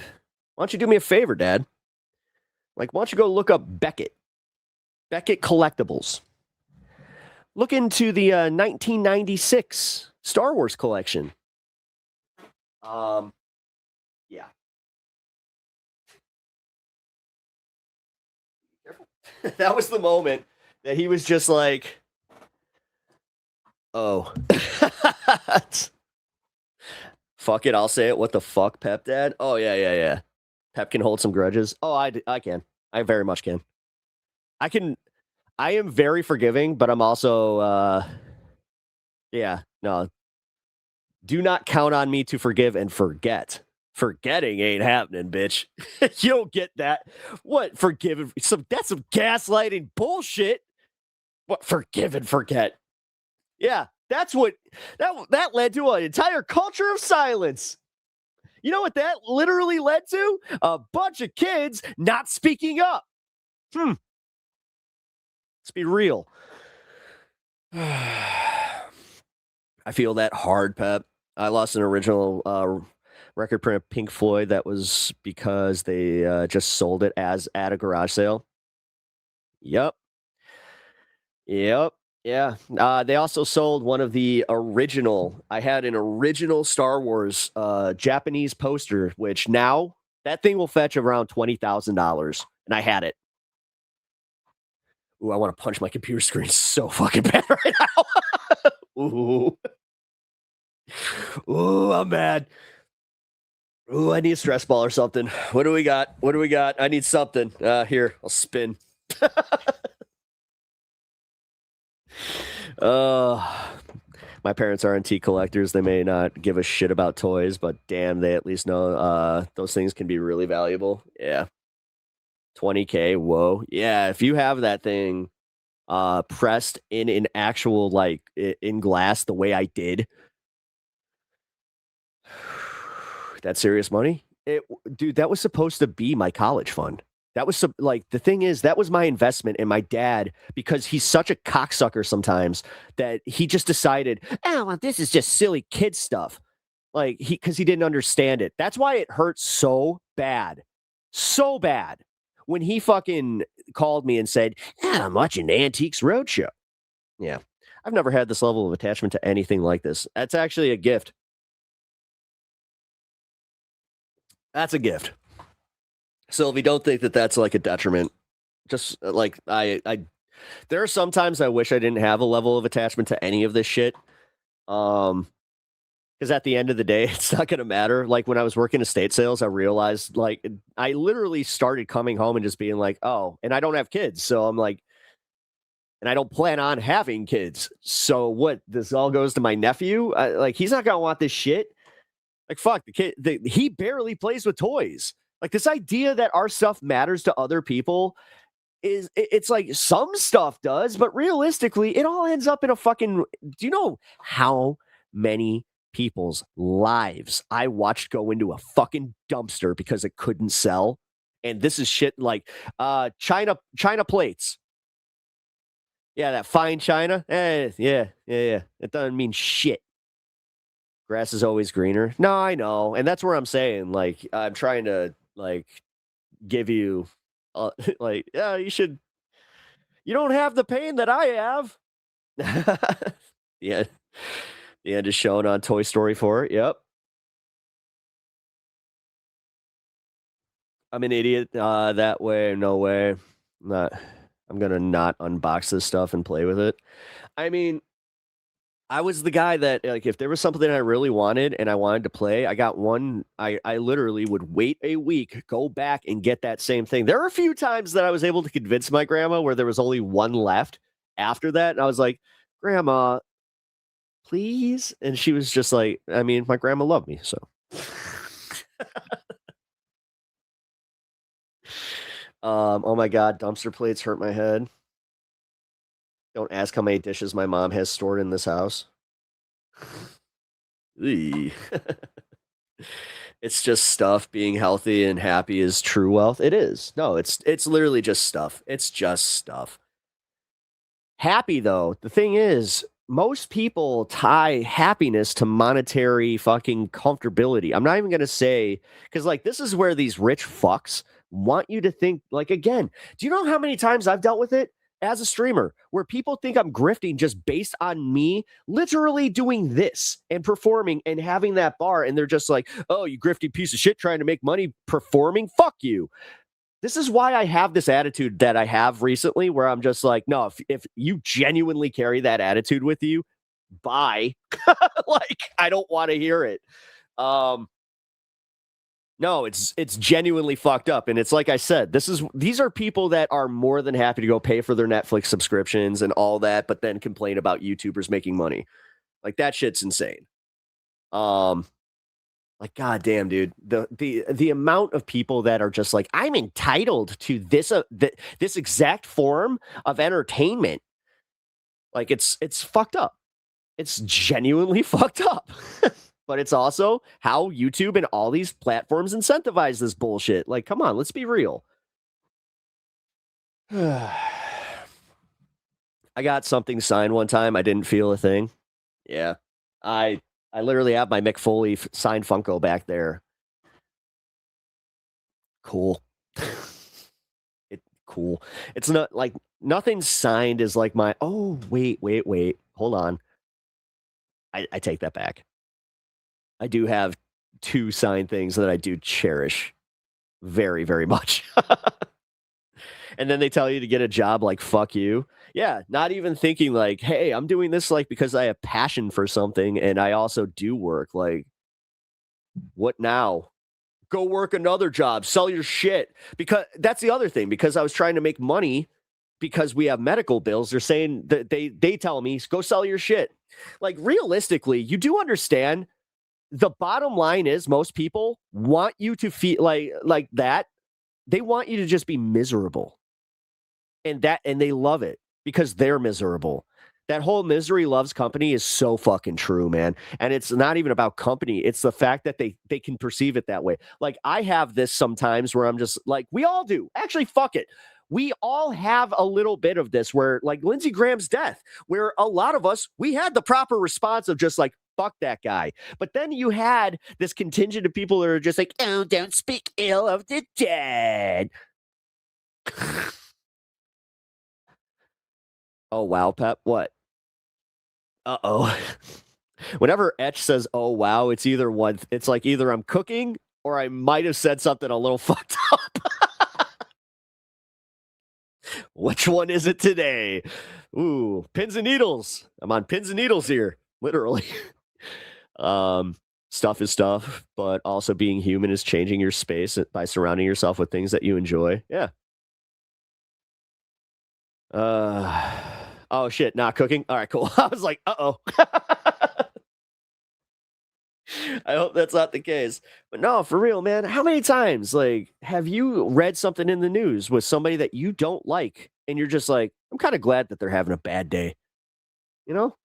don't you do me a favor, Dad? Like, why don't you go look up Beckett Collectibles. Look into the 1996 Star Wars collection. Yeah. That was the moment that he was just like, oh. Fuck it, I'll say it. What the fuck, Pep, Dad? Oh, yeah. Pep can hold some grudges. Oh, I can. I very much can. I am very forgiving, but I'm also, yeah, no. Do not count on me to forgive and forget. Forgetting ain't happening, bitch. You don't get that. What? Forgive? That's some gaslighting bullshit. What? Forgive and forget. Yeah, that's what that led to an entire culture of silence. You know what that literally led to? A bunch of kids not speaking up. Let's be real. I feel that hard, Pep. I lost an original record print of Pink Floyd. That was because they just sold it as at a garage sale. Yep. Yeah. They also sold one of the original. I had an original Star Wars Japanese poster, which now that thing will fetch around $20,000, and I had it. Ooh, I want to punch my computer screen so fucking bad right now. Ooh, I'm mad. Ooh, I need a stress ball or something. What do we got? I need something. Here, I'll spin. My parents are antique collectors. They may not give a shit about toys, but damn, they at least know those things can be really valuable. Yeah. 20K, whoa. Yeah, if you have that thing pressed in an actual, like, in glass the way I did, that's serious money. Dude, that was supposed to be my college fund. That was like, the thing is, that was my investment in my dad, because he's such a cocksucker sometimes that he just decided, oh, well, this is just silly kid stuff. Like, because he didn't understand it. That's why it hurt so bad when he fucking called me and said, yeah, I'm watching the Antiques Roadshow. Yeah, I've never had this level of attachment to anything like this. That's actually a gift. That's a gift. Sylvie, don't think that that's like a detriment. Just like there are sometimes I wish I didn't have a level of attachment to any of this shit. Because at the end of the day, it's not going to matter. Like, when I was working estate sales, I realized, like, I literally started coming home and just being like, oh, and I don't have kids. So I'm like, and I don't plan on having kids. So what? This all goes to my nephew? Like, he's not going to want this shit. Like, fuck, the kid, he barely plays with toys. Like, this idea that our stuff matters to other people it's like some stuff does, but realistically, it all ends up in a fucking. Do you know how many people's lives I watched go into a fucking dumpster because it couldn't sell? And this is shit like China plates. Yeah, that fine China. Yeah. It doesn't mean shit. Grass is always greener. No, I know. And that's where I'm saying, like, I'm trying to, like, give you, like, yeah, you don't have the pain that I have. Yeah. The end is shown on Toy Story 4. Yep. I'm an idiot that way. No way. I'm going to not unbox this stuff and play with it. I mean, I was the guy that, like, if there was something I really wanted and I wanted to play, I got one. I literally would wait a week, go back and get that same thing. There are a few times that I was able to convince my grandma where there was only one left after that. And I was like, Grandma, please. And she was just like, I mean, my grandma loved me. So Oh my God, dumpster plates hurt my head. Don't ask how many dishes my mom has stored in this house. Eee. It's just stuff. Being healthy and happy is true wealth. It is. No, it's literally just stuff. It's just stuff. Happy though, the thing is, most people tie happiness to monetary fucking comfortability. I'm not even gonna say because like this is where these rich fucks want you to think like again. Do you know how many times I've dealt with it as a streamer where people think I'm grifting just based on me literally doing this and performing and having that bar, and they're just like, "Oh, you grifty piece of shit trying to make money performing? Fuck you." This is why I have this attitude that I have recently where I'm just like, no, if you genuinely carry that attitude with you, bye. Like, I don't want to hear it. No, it's genuinely fucked up. And it's like I said, these are people that are more than happy to go pay for their Netflix subscriptions and all that, but then complain about YouTubers making money. Like that shit's insane. Like, goddamn, dude, the amount of people that are just like, I'm entitled to this this exact form of entertainment. Like, it's fucked up. It's genuinely fucked up. But it's also how YouTube and all these platforms incentivize this bullshit. Like, come on, let's be real. I got something signed one time. I didn't feel a thing. Yeah, I literally have my Mick Foley signed Funko back there. Cool. Cool. It's not like nothing signed is like my, oh, wait. Hold on. I take that back. I do have 2 signed things that I do cherish very, very much. And then they tell you to get a job like, fuck you. Yeah, not even thinking like, hey, I'm doing this like because I have passion for something and I also do work. Like, what now? Go work another job, sell your shit. Because that's the other thing, because I was trying to make money because we have medical bills. They're saying that they tell me, go sell your shit. Like, realistically, you do understand the bottom line is most people want you to feel like that. They want you to just be miserable. And they love it because they're miserable. That whole misery loves company is so fucking true, man. And it's not even about company. It's the fact that they can perceive it that way. Like, I have this sometimes where I'm just like, we all do. Actually, fuck it. We all have a little bit of this where, like Lindsey Graham's death, where a lot of us, we had the proper response of just like, fuck that guy. But then you had this contingent of people that are just like, oh, don't speak ill of the dead. Oh, wow, Pep. What? Uh-oh. Whenever Etch says, oh, wow, it's like either I'm cooking or I might have said something a little fucked up. Which one is it today? Ooh, pins and needles. I'm on pins and needles here, literally. Stuff is stuff, but also being human is changing your space by surrounding yourself with things that you enjoy. Yeah. Oh shit, not cooking. All right, cool. I was like, uh-oh. I hope that's not the case. But no, for real, man. How many times, like, have you read something in the news with somebody that you don't like, and you're just like, I'm kind of glad that they're having a bad day, you know?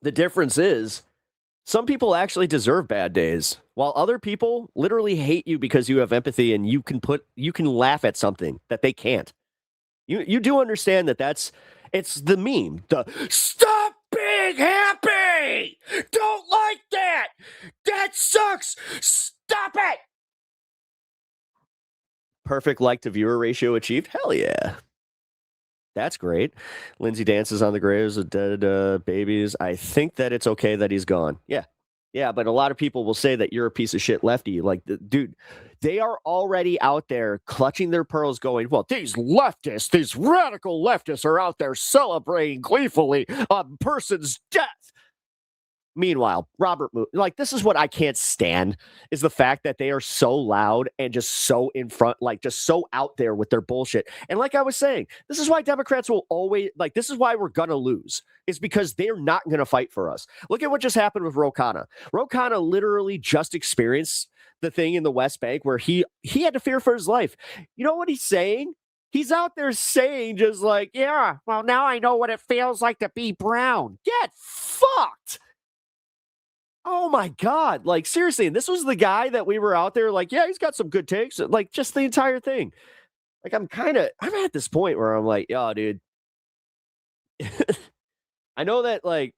The difference is some people actually deserve bad days, while other people literally hate you because you have empathy and you can laugh at something that they can't. You do understand that it's the meme. The stop being happy. Don't like that. That sucks. Stop it. Perfect like to viewer ratio achieved. Hell yeah. That's great. Lindsay dances on the graves of dead babies. I think that it's okay that he's gone. Yeah. Yeah, but a lot of people will say that you're a piece of shit lefty. Like, dude, they are already out there clutching their pearls going, well, these radical leftists are out there celebrating gleefully a person's death. Meanwhile, like, this is what I can't stand, is the fact that they are so loud and just so in front, like, just so out there with their bullshit. And like I was saying, this is why Democrats will always, like, this is why we're going to lose, is because they're not going to fight for us. Look at what just happened with Ro Khanna. Ro Khanna literally just experienced the thing in the West Bank where he had to fear for his life. You know what he's saying? He's out there saying just like, yeah, well, now I know what it feels like to be brown. Get fucked. Oh my God. Like, seriously. And this was the guy that we were out there like, yeah, he's got some good takes. Like, just the entire thing. Like, I'm at this point where I'm like, yo, dude. I know that, like,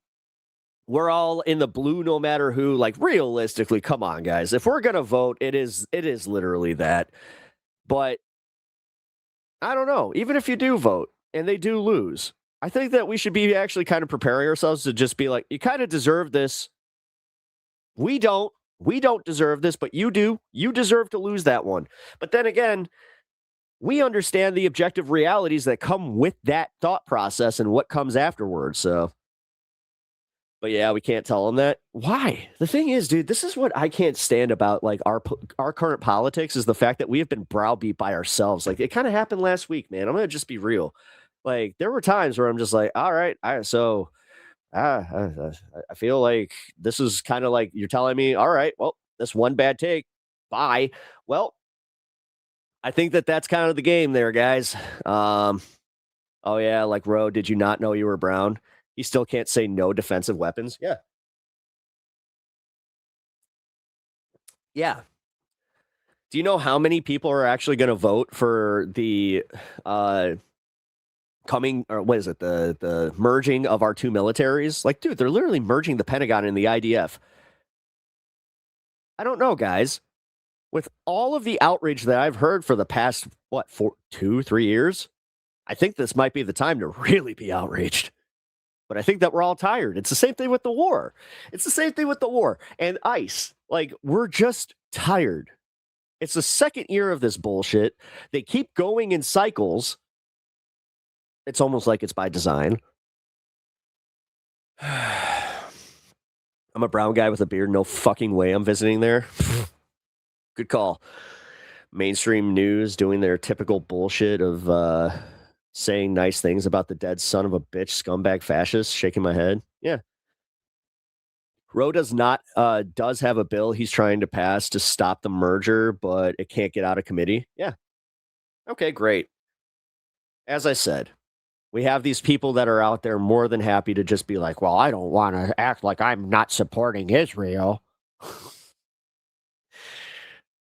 we're all in the blue no matter who. Like, realistically, come on, guys. If we're going to vote, it is literally that. But I don't know. Even if you do vote and they do lose, I think that we should be actually kind of preparing ourselves to just be like, you kind of deserve this. We don't deserve this, but you do. You deserve to lose that one. But then again, we understand the objective realities that come with that thought process and what comes afterwards. So, but yeah, we can't tell them that. Why? The thing is, dude, this is what I can't stand about like our current politics is the fact that we have been browbeat by ourselves. Like it kind of happened last week, man. I'm going to just be real. Like there were times where I'm just like, all right, I feel like this is kind of like you're telling me, all right, well, this one bad take, bye. Well, I think that that's kind of the game there, guys. Oh yeah, like Ro, did you not know you were brown? He still can't say no defensive weapons. Yeah. Yeah. Do you know how many people are actually going to vote for the coming, or what is it, the merging of our two militaries? Like, dude, they're literally merging the Pentagon and the IDF. I don't know, guys. With all of the outrage that I've heard for the past, 2-3 years, I think this might be the time to really be outraged. But I think that we're all tired. It's the same thing with the war. And ICE. Like, we're just tired. It's the second year of this bullshit. They keep going in cycles. It's almost like it's by design. I'm a brown guy with a beard. No fucking way I'm visiting there. Good call. Mainstream news doing their typical bullshit of saying nice things about the dead son of a bitch, scumbag fascist, shaking my head. Yeah. Roe does have a bill he's trying to pass to stop the merger, but it can't get out of committee. Yeah. Okay, great. As I said, we have these people that are out there more than happy to just be like, well, I don't want to act like I'm not supporting Israel.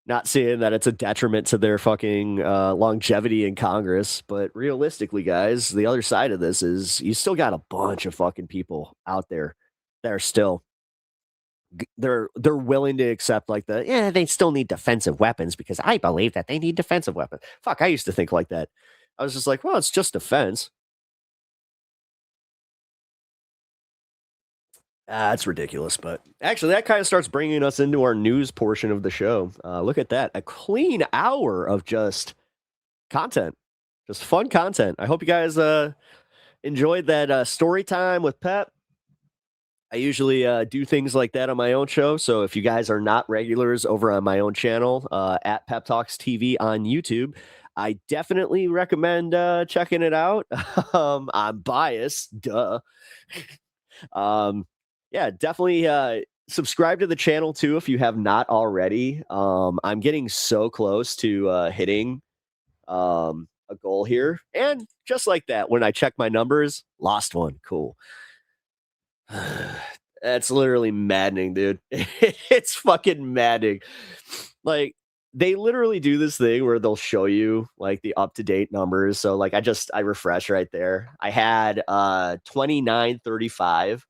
Not seeing that it's a detriment to their fucking longevity in Congress. But realistically, guys, the other side of this is you still got a bunch of fucking people out there that are still they're willing to accept like they still need defensive weapons because I believe that they need defensive weapons. Fuck, I used to think like that. I was just like, well, it's just defense. That's ridiculous, but actually that kind of starts bringing us into our news portion of the show. Look at that. A clean hour of just content, just fun content. I hope you guys enjoyed that story time with Pep. I usually do things like that on my own show. So if you guys are not regulars over on my own channel at Pep Talks TV on YouTube, I definitely recommend checking it out. I'm biased, duh. Yeah, definitely subscribe to the channel too if you have not already. I'm getting so close to hitting a goal here. And just like that, when I check my numbers, lost one. Cool. That's literally maddening, dude. It's fucking maddening. Like, they literally do this thing where they'll show you like the up-to-date numbers. So like I refresh right there. I had 2935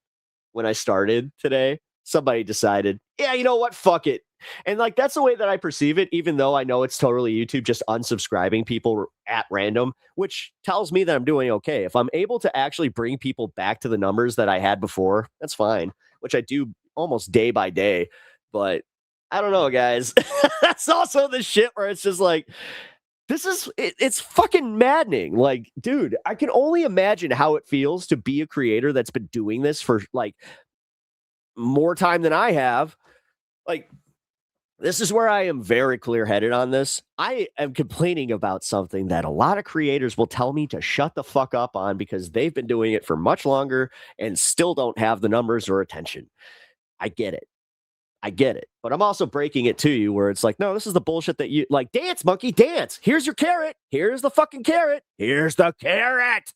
when I started today. Somebody decided, yeah, you know what? Fuck it. And like that's the way that I perceive it, even though I know it's totally YouTube just unsubscribing people at random, which tells me that I'm doing okay. If I'm able to actually bring people back to the numbers that I had before, that's fine, which I do almost day by day. But I don't know, guys. That's also the shit where it's just like, it's fucking maddening. Like, dude, I can only imagine how it feels to be a creator that's been doing this for like more time than I have. Like, this is where I am very clear-headed on this. I am complaining about something that a lot of creators will tell me to shut the fuck up on because they've been doing it for much longer and still don't have the numbers or attention. I get it. I get it. But I'm also breaking it to you where it's like, no, this is the bullshit that you like. Dance, monkey, dance. Here's your carrot. Here's the fucking carrot. Here's the carrot.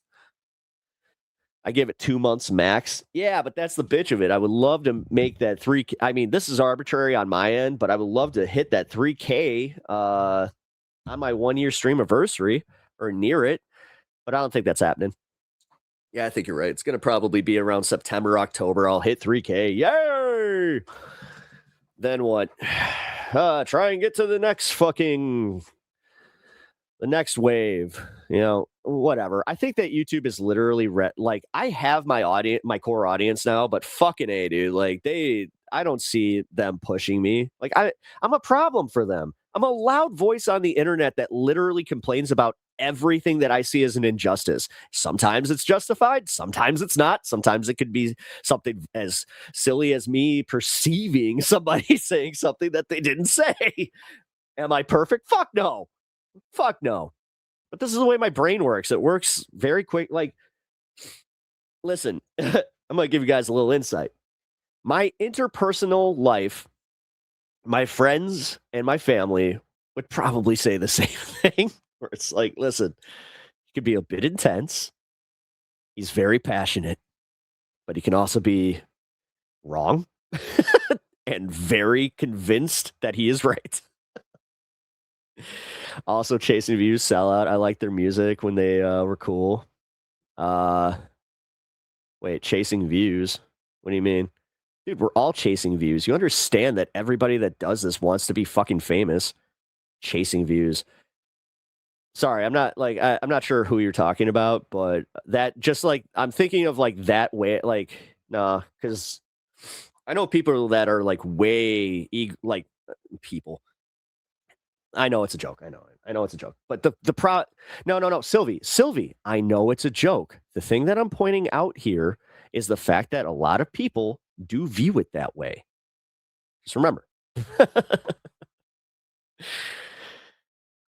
I give it 2 months max. Yeah, but that's the bitch of it. I would love to make that 3K. I mean, this is arbitrary on my end, but I would love to hit that 3K on my 1-year stream anniversary or near it. But I don't think that's happening. Yeah, I think you're right. It's going to probably be around September, October. I'll hit 3K. Yay! Then what? Try and get to the next wave, whatever. I think that YouTube is literally like, I have my audience, my core audience now, but fucking A, dude, like I don't see them pushing me. Like I'm a problem for them. I'm a loud voice on the internet that literally complains about everything that I see as an injustice. Sometimes it's justified. Sometimes it's not. Sometimes it could be something as silly as me perceiving somebody saying something that they didn't say. Am I perfect? Fuck no. Fuck no. But this is the way my brain works. It works very quick. Like, listen, I'm going to give you guys a little insight. My interpersonal life, my friends and my family would probably say the same thing. Where it's like, listen, he could be a bit intense. He's very passionate, but he can also be wrong and very convinced that he is right. Also, Chasing Views, Sellout. I like their music when they were cool. Wait, Chasing Views? What do you mean? Dude, we're all chasing views. You understand that everybody that does this wants to be fucking famous. Chasing views. Sorry, I'm not sure who you're talking about, but that just like, I'm thinking of like that way, like, nah, because I know people that are like like people. I know it's a joke. I know it's a joke. But no, Sylvie, I know it's a joke. The thing that I'm pointing out here is the fact that a lot of people do view it that way. Just remember.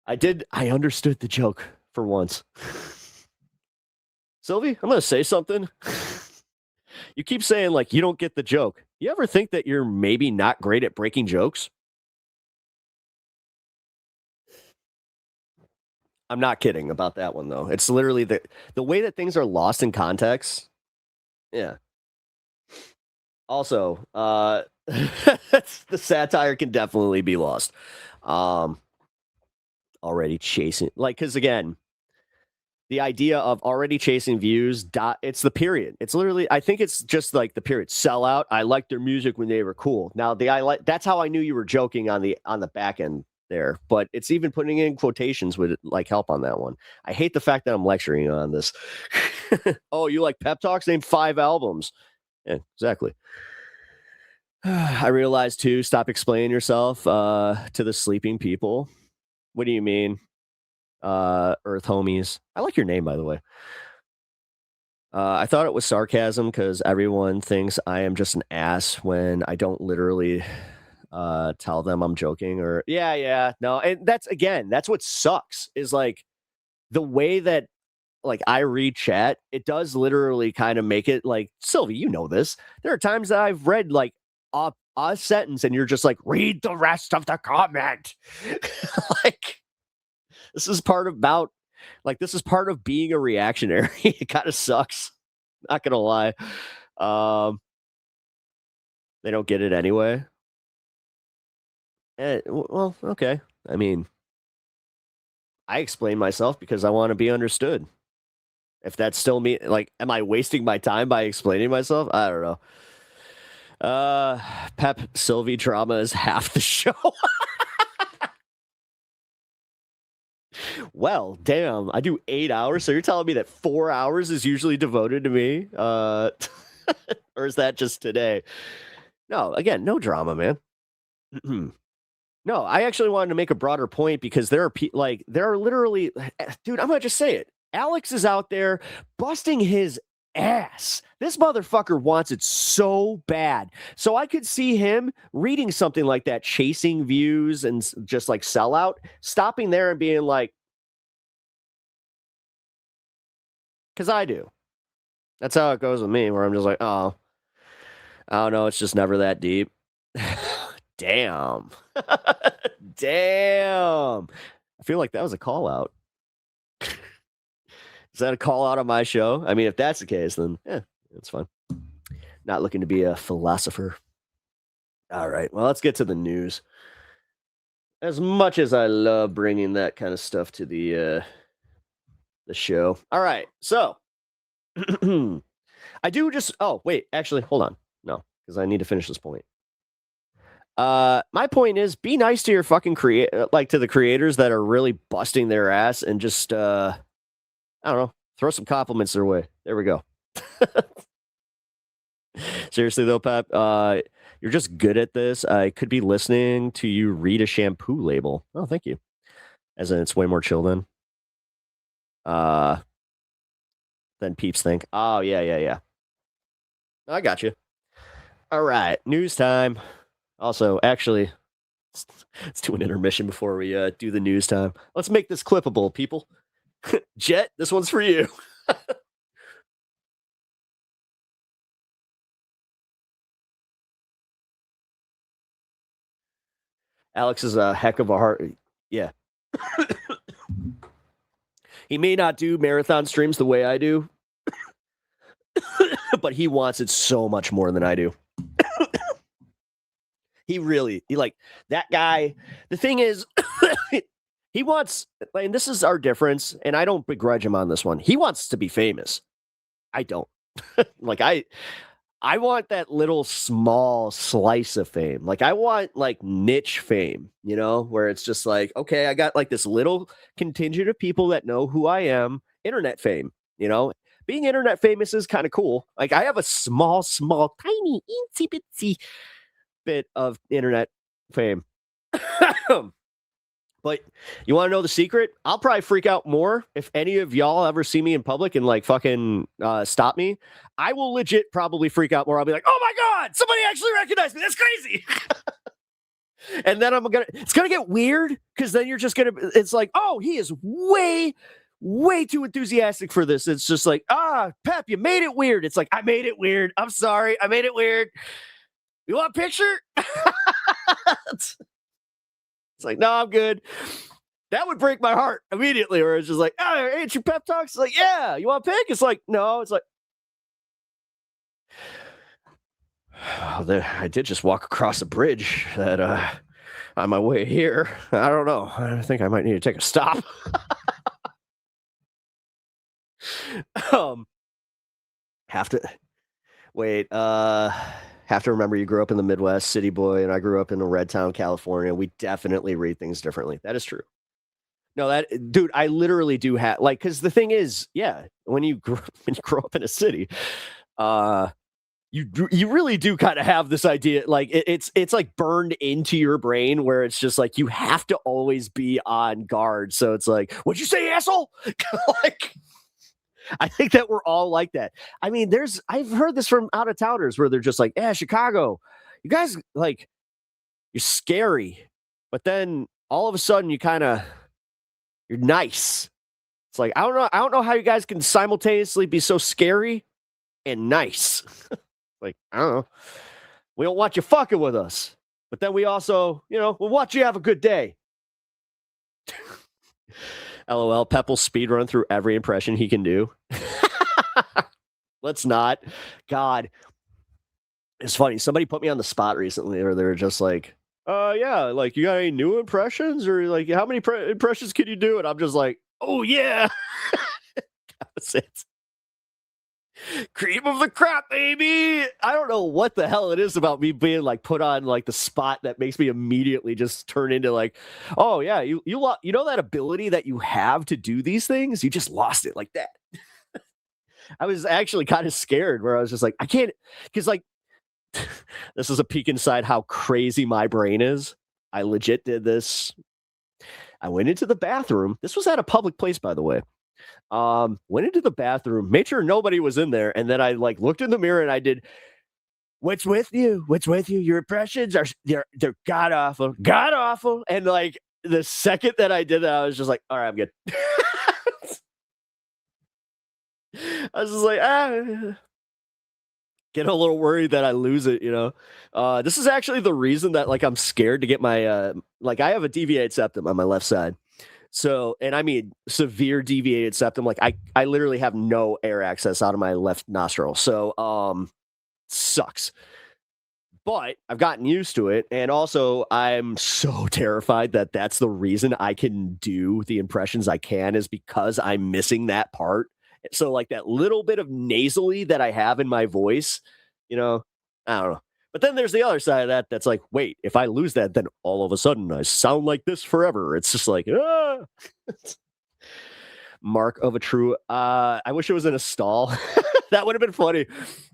I understood the joke for once. Sylvie, I'm going to say something. You keep saying like you don't get the joke. You ever think that you're maybe not great at breaking jokes? I'm not kidding about that one though. It's literally the way that things are lost in context. Yeah. Also, the satire can definitely be lost. Already chasing, like, because again, the idea of already chasing views, it's the period. It's literally, I think it's just like the period. Sell out. I liked their music when they were cool. Now that's how I knew you were joking on the back end there, but it's even putting in quotations would like help on that one. I hate the fact that I'm lecturing on this. Oh, you like pep talks? Name 5 albums. Yeah, exactly. I realized too, stop explaining yourself to the sleeping people. What do you mean? Earth homies. I like your name, by the way. I thought it was sarcasm because everyone thinks I am just an ass when I don't literally tell them I'm joking or no. And that's what sucks is like the way that like I read chat, it does literally kind of make it like, Sylvie, you know this. There are times that I've read like a sentence and you're just like, read the rest of the comment. Like, this is part of being a reactionary. It kind of sucks. Not gonna lie. They don't get it anyway. Well, okay. I mean, I explain myself because I want to be understood. If that's still me, like, am I wasting my time by explaining myself? I don't know. Pep Sylvie drama is half the show. Well, damn, I do 8 hours. So you're telling me that 4 hours is usually devoted to me? Or is that just today? No, again, no drama, man. No, I actually wanted to make a broader point because there are literally, dude, I'm going to just say it. Alex is out there busting his ass. This motherfucker wants it so bad. So I could see him reading something like that, chasing views and just like sellout, stopping there and being like, because I do. That's how it goes with me, where I'm just like, oh, I don't know. It's just never that deep. Damn. Damn. I feel like that was a call out. Is that a call out on my show? I mean, if that's the case, then it's fine. Not looking to be a philosopher. All right. Well, let's get to the news. As much as I love bringing that kind of stuff to the show. All right. So I do just. Oh, wait. Actually, hold on. No, because I need to finish this point. My point is, be nice to your fucking to the creators that are really busting their ass, and just I don't know, throw some compliments their way. There we go. Seriously though, Pep, you're just good at this. I could be listening to you read a shampoo label. Oh, thank you. As in, it's way more chill than peeps think. Oh, yeah. I got you. All right, news time. Also, actually, let's do an intermission before we do the news time. Let's make this clippable, people. Jet, this one's for you. Alex is a heck of a heart. Yeah. He may not do marathon streams the way I do, but he wants it so much more than I do. He like that guy. The thing is, he wants, and this is our difference, and I don't begrudge him on this one. He wants to be famous. I don't. Like, I want that little small slice of fame. Like, I want like niche fame, you know, where it's just like, okay, I got like this little contingent of people that know who I am. Internet fame, you know, being internet famous is kind of cool. Like, I have a small, tiny, itsy bitsy bit of internet fame. But you want to know the secret? I'll probably freak out more if any of y'all ever see me in public and like fucking stop me. I will legit probably freak out more. I'll be like, oh my God, somebody actually recognized me. That's crazy. And then it's going to get weird, because then you're just going to, it's like, oh, he is way too enthusiastic for this. It's just like, Pep, you made it weird. It's like, I made it weird. I'm sorry. I made it weird. You want a picture? It's like, no, I'm good. That would break my heart immediately. Where it's just like, oh, ain't your pep talks? It's like, yeah, you want a pic? It's like, no. It's like, I did just walk across a bridge that on my way here. I don't know. I think I might need to take a stop. Have to remember you grew up in the Midwest, city boy, and I grew up in a red town, California. We definitely read things differently. That is true. No, dude, I literally do have, like, because the thing is, yeah, when you grow up in a city, you really do kind of have this idea, like it's like burned into your brain, where it's just like you have to always be on guard. So it's like, what'd you say, asshole? Like, I think that we're all like that. I mean, I've heard this from out of towners where they're just like, yeah, Chicago, you guys, like, you're scary, but then all of a sudden you're nice. It's like, I don't know how you guys can simultaneously be so scary and nice. Like, I don't know. We don't want you fucking with us, but then we also, we'll watch you have a good day. LOL, Pep will speed run through every impression he can do. Let's not. God. It's funny. Somebody put me on the spot recently where they were just like, yeah, like, you got any new impressions, or like, how many impressions can you do? And I'm just like, oh yeah. That was it. Cream of the crop, baby. I don't know what the hell it is about me being like put on like the spot that makes me immediately just turn into like, oh yeah, you know that ability that you have to do these things? You just lost it like that. I was actually kind of scared, where I was just like, I can't, because like, this is a peek inside how crazy my brain is. I legit did this. I went into the bathroom. This was at a public place, by the way. Went into the bathroom, made sure nobody was in there, and then I like looked in the mirror and I did, what's with you? What's with you? Your impressions they're god awful. And like the second that I did that, I was just like, all right, I'm good. I was just like, get a little worried that I lose it, This is actually the reason that like I'm scared to get my like I have a deviated septum on my left side. So, and I mean severe deviated septum. Like I literally have no air access out of my left nostril. So, sucks. But I've gotten used to it. And also, I'm so terrified that that's the reason I can do the impressions I can is because I'm missing that part. So, like that little bit of nasally that I have in my voice, I don't know. But then there's the other side of that that's like, wait, if I lose that, then all of a sudden I sound like this forever. It's just like, mark of a true. I wish it was in a stall. That would have been funny.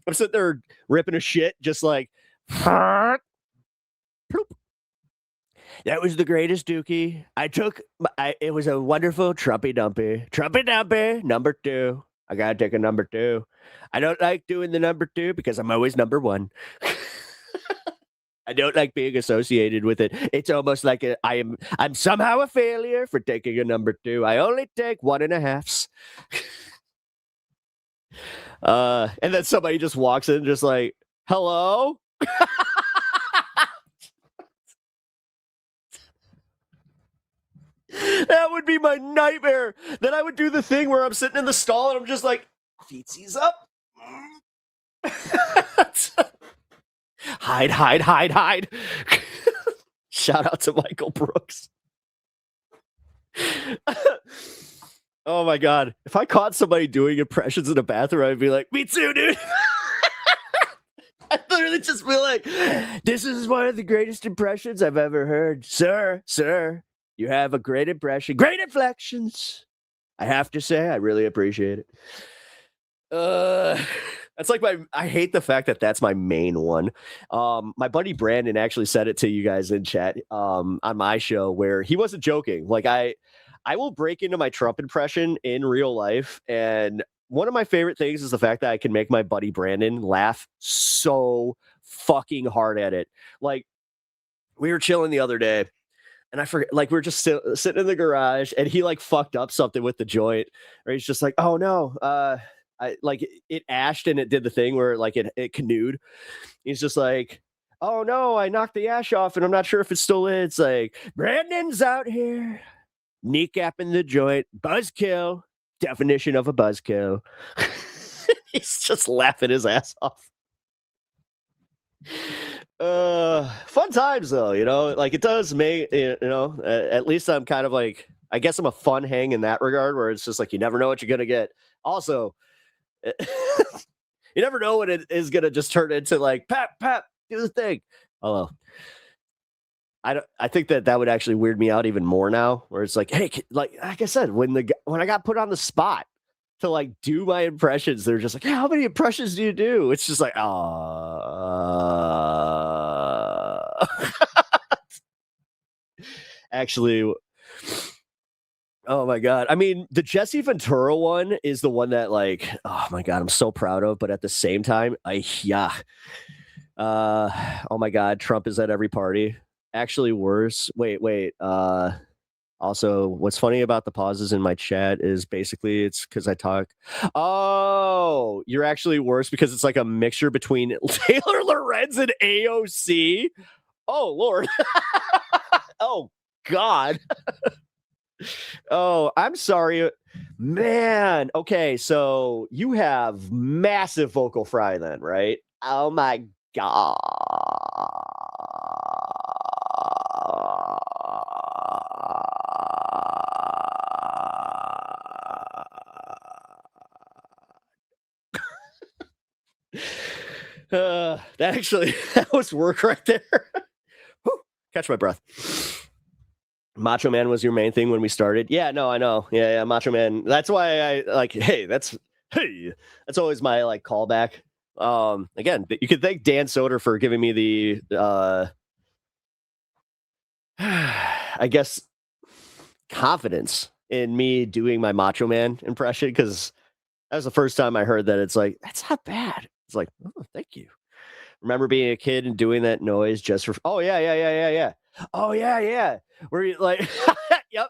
I'm sitting there ripping a shit, just like, that was the greatest dookie. It was a wonderful Trumpy Dumpy, number 2. I gotta take a number 2. I don't like doing the number 2 because I'm always number 1. I don't like being associated with it. It's almost like I'm somehow a failure for taking a number 2. I only take 1.5s. And then somebody just walks in, just like, hello. That would be my nightmare. Then I would do the thing where I'm sitting in the stall and I'm just like, feetsies up. Hide. Shout out to Michael Brooks. Oh my God. If I caught somebody doing impressions in a bathroom, I'd be like, me too, dude. I'd literally just be like, this is one of the greatest impressions I've ever heard. Sir, you have a great impression. Great inflections. I have to say, I really appreciate it. That's like I hate the fact that that's my main one. My buddy Brandon actually said it to you guys in chat on my show where he wasn't joking. Like I will break into my Trump impression in real life. And one of my favorite things is the fact that I can make my buddy Brandon laugh so fucking hard at it. Like we were chilling the other day and I forget, like we were just sitting in the garage and he like fucked up something with the joint or he's just like, oh no, I like it ashed and it did the thing where like it canoed. He's just like, oh no, I knocked the ash off and I'm not sure if it's still in. It's like, Brandon's out here, kneecapping the joint, buzzkill, definition of a buzzkill. He's just laughing his ass off. Fun times though, like it does make, at least I'm kind of like, I guess I'm a fun hang in that regard where it's just like, you never know what you're going to get. Also, you never know when it is going to just turn into like, pap, do the thing. Oh, I think that would actually weird me out even more now where it's like, hey, like I said, when I got put on the spot to like do my impressions, they're just like, hey, how many impressions do you do? It's just like, actually, oh my God. I mean, the Jesse Ventura one is the one that like, oh my God, I'm so proud of, but at the same time, oh my God, Trump is at every party. Actually worse. Wait. Also, what's funny about the pauses in my chat is basically it's because I talk. Oh, you're actually worse because it's like a mixture between Taylor Lorenz and AOC. Oh, Lord. Oh, God. Oh, I'm sorry. Man. Okay, so you have massive vocal fry then, right? Oh, my God. That was work right there. Whew, catch my breath. Macho Man was your main thing when we started. Yeah, no, I know. Yeah, Macho Man. That's why I like. That's always my like callback. Again, you could thank Dan Soder for giving me the I guess confidence in me doing my Macho Man impression because that was the first time I heard that. It's like that's not bad. It's like, oh, thank you. Remember being a kid and doing that noise just for, oh, yeah. Oh, yeah. Where you like, yep.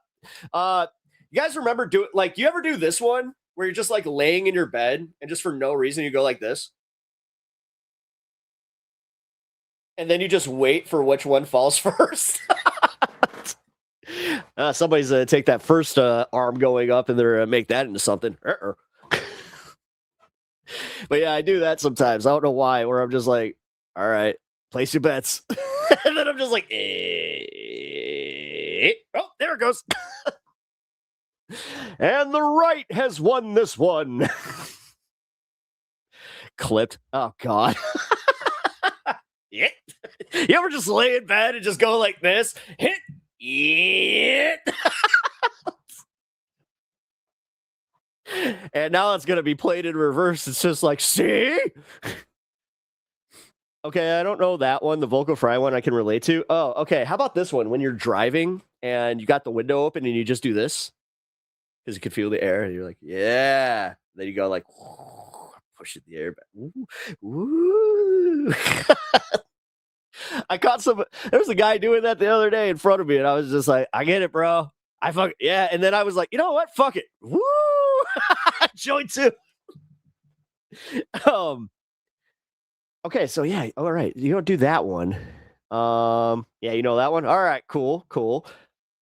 You guys remember you ever do this one where you're just like laying in your bed and just for no reason you go like this? and then you just wait for which one falls first. Somebody's gonna take that first arm going up, and they're gonna make that into something. But yeah, I do that sometimes. I don't know why. Where I'm just like, all right, place your bets, and then I'm just like, oh, there it goes. And the right has won this one. Clipped. Oh God. Yeah. You ever just lay in bed and just go like this? Hit. Yeah. And now it's going to be played in reverse. It's just like, see? Okay, I don't know that one. The vocal fry one I can relate to. Oh, okay. How about this one? When you're driving and you got the window open and you just do this because you can feel the air and you're like, yeah. Then you go like, push it in the air back. Woo. I caught there was a guy doing that the other day in front of me, and I was just like, I get it, bro. Yeah. And then I was like, you know what? Fuck it. Woo! Joint too. Okay, so yeah, all right. You don't do that one. Yeah, you know that one? All right, cool.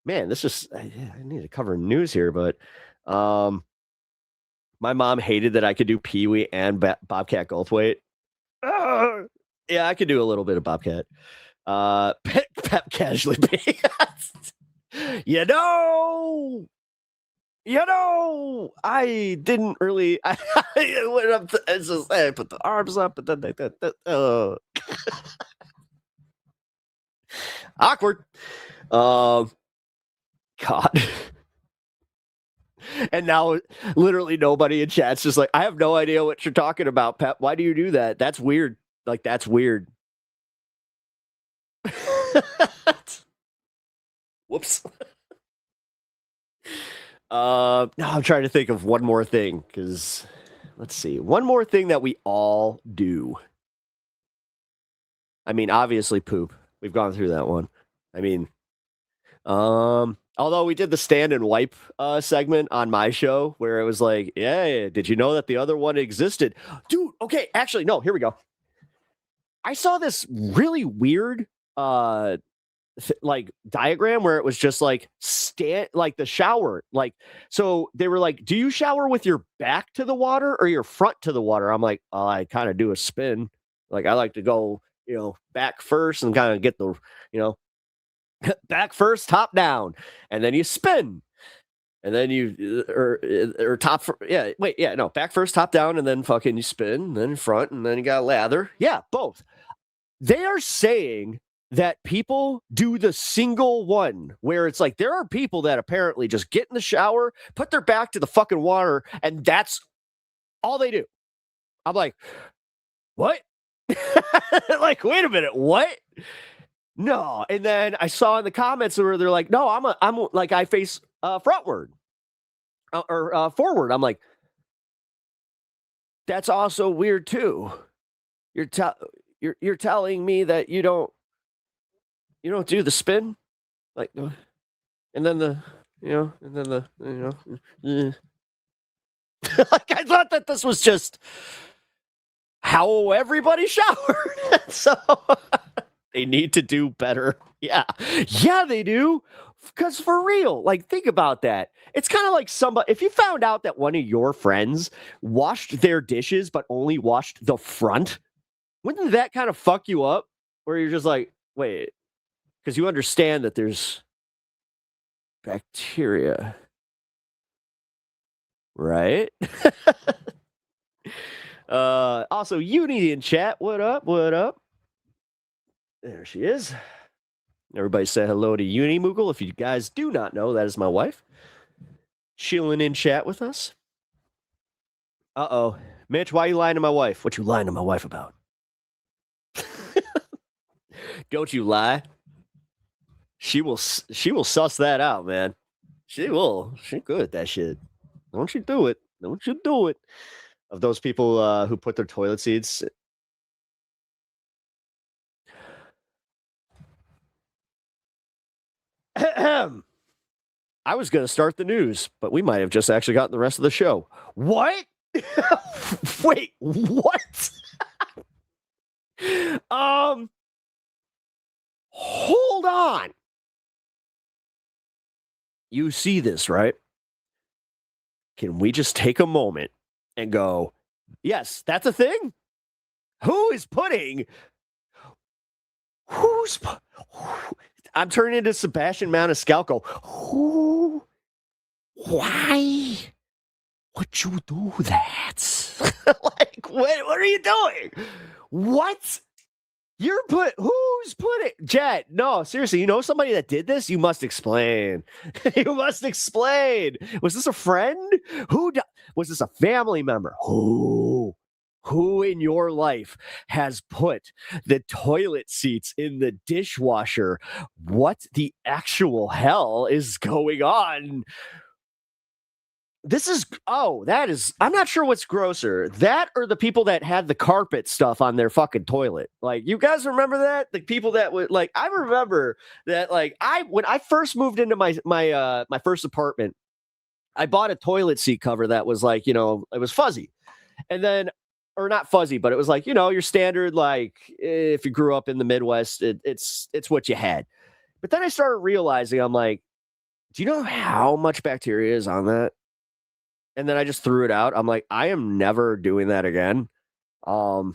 Man, this is I need to cover news here, but my mom hated that I could do Pee-wee and Bobcat Goldthwait. Yeah, I could do a little bit of Bobcat. Pep casually. You know, I didn't really. I went up. It's just, I put the arms up, and then awkward. God. And now, literally nobody in chat's just like, I have no idea what you're talking about, Pep. Why do you do that? That's weird. Like, that's weird. Whoops. Now I'm trying to think of one more thing, because let's see. One more thing that we all do. I mean, obviously poop. We've gone through that one. I mean, although we did the stand and wipe segment on my show where it was like, yeah, did you know that the other one existed? Dude, okay, actually, no, here we go. I saw this really weird like diagram where it was just like like the shower, like, so they were like, do you shower with your back to the water or your front to the water? I'm like, oh, I kind of do a spin. Like, I like to go, back first and kind of get the, back first, top down, and then you spin. And then you or top back first, top down, and then fucking you spin, then front, and then you got lather. Yeah, both. They are saying that people do the single one where it's like there are people that apparently just get in the shower, put their back to the fucking water, and that's all they do. I'm like, what? Like, wait a minute, what? No. And then I saw in the comments where they're like, no, I'm like, I face frontward or forward. I'm like, that's also weird too. You're telling me that you don't do the spin, like, and then like, I thought that this was just how everybody showered. So they need to do better. Yeah, they do. Because for real, like, think about that. It's kind of like if you found out that one of your friends washed their dishes but only washed the front, wouldn't that kind of fuck you up? Where you're just like, wait, because you understand that there's bacteria, right? Also, Uni in chat. What up? There she is. Everybody say hello to Uni Moogle. If you guys do not know, that is my wife. Chilling in chat with us. Uh-oh. Mitch, why are you lying to my wife? What you lying to my wife about? Don't you lie. She will suss that out, man. She will. She's good at that shit. Don't you do it. Of those people who put their toilet seats. I was going to start the news, but we might have just actually gotten the rest of the show. What? Wait, what? hold on. You see this, right? Can we just take a moment and go, yes, that's a thing? Who is putting... I'm turning into Sebastian Maniscalco. Who? Why would you do that? Like, what are you doing? What? Who's putting... Jet, no, seriously, you know somebody that did this? You must explain. You must explain. Was this a friend? Was this a family member? Who in your life has put the toilet seats in the dishwasher? What the actual hell is going on? I'm not sure what's grosser, that or the people that had the carpet stuff on their fucking toilet. Like, you guys remember that? The people that would, like, I remember that, like, when I first moved into my first apartment, I bought a toilet seat cover that was like, it was fuzzy. And then, or not fuzzy, but it was like, your standard, like, if you grew up in the Midwest, it's what you had. But then I started realizing, I'm like, do you know how much bacteria is on that? And then I just threw it out. I'm like, I am never doing that again. Like,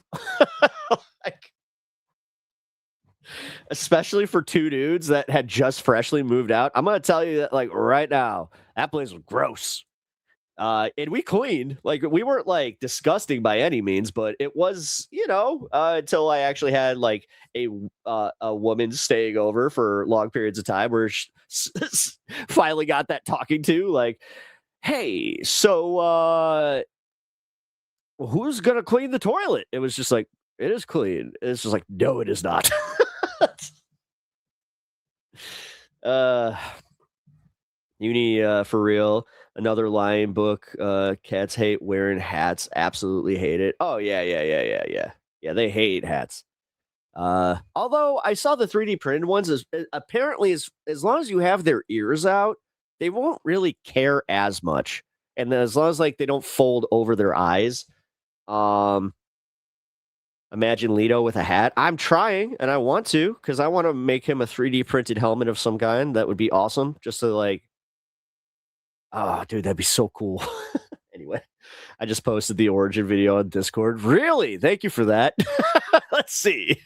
especially for two dudes that had just freshly moved out. I'm going to tell you that, like, right now, that place was gross. And we cleaned. Like, we weren't, like, disgusting by any means, but it was, until I actually had, like, a woman staying over for long periods of time where she finally got that talking to, like, hey, so who's gonna clean the toilet? It was just like, it is clean. It's just like, no, it is not. Uni, for real. Another Lion book. Cats hate wearing hats. Absolutely hate it. Oh yeah. Yeah, they hate hats. Although I saw the 3D printed ones, apparently as long as you have their ears out, they won't really care as much. And then as long as, like, they don't fold over their eyes. Imagine Leto with a hat. I'm trying, and I want to, because I want to make him a 3D printed helmet of some kind. That would be awesome. Just to, like, oh, dude, that'd be so cool. Anyway, I just posted the origin video on Discord. Really? Thank you for that. Let's see.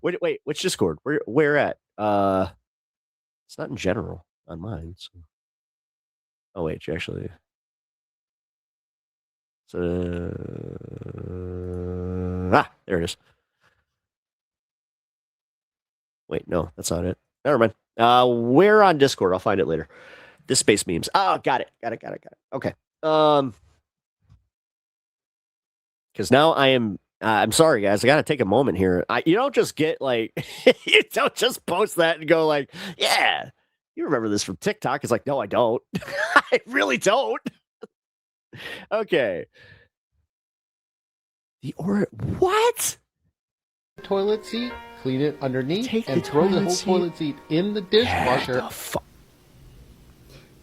Wait, which Discord? Where at? It's not in general on mine. So. Oh wait, you actually. There it is. Wait, no, that's not it. Never mind. We're on Discord. I'll find it later. This space memes. Oh, got it. Okay. Because now I'm sorry, guys. I got to take a moment here. You don't just get, like, you don't just post that and go like, yeah, you remember this from TikTok. It's like, no, I don't. I really don't. Okay. What? Toilet seat, clean it underneath, Take and the throw the toilet whole seat. toilet seat in the dishwasher.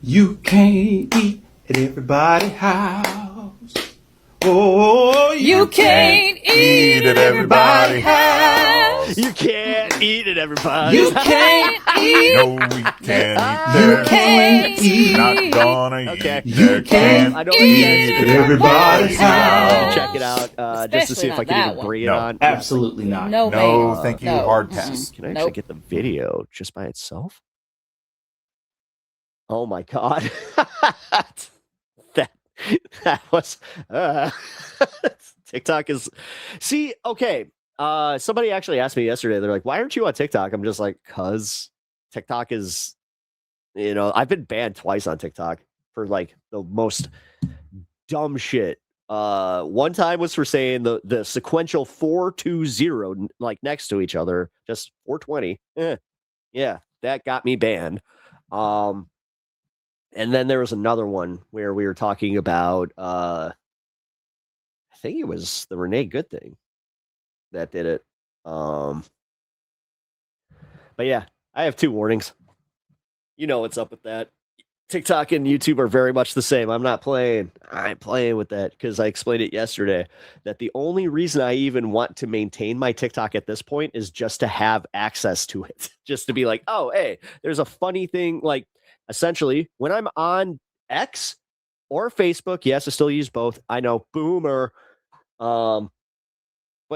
You can't eat at everybody's house. Oh, you can't eat at everybody's house. You can't eat at everybody's You house. can't eat. No, we can't eat You there. can't eat. Not gonna Okay. eat there. You can't I don't think you guys eat can at everybody's house. check it out just to see if I Especially can not even that bring it No. on. Absolutely not. No, No, way. thank you. No. Hard pass. Can I actually Nope. get the video just by itself? Oh my god. that was TikTok is okay. Somebody actually asked me yesterday, they're like, why aren't you on TikTok? I'm just like, cause TikTok is, I've been banned twice on TikTok for, like, the most dumb shit. One time was for saying the sequential 420 like next to each other, just 420. Yeah, that got me banned. And then there was another one where we were talking about I think it was the Renee Good thing that did it. But yeah, I have 2 warnings. You know what's up with that. TikTok and YouTube are very much the same. I'm not playing. I'm playing with that because I explained it yesterday that the only reason I even want to maintain my TikTok at this point is just to have access to it. Just to be like, oh, hey, there's a funny thing. Like, essentially, when I'm on X or Facebook, yes, I still use both. I know, boomer. But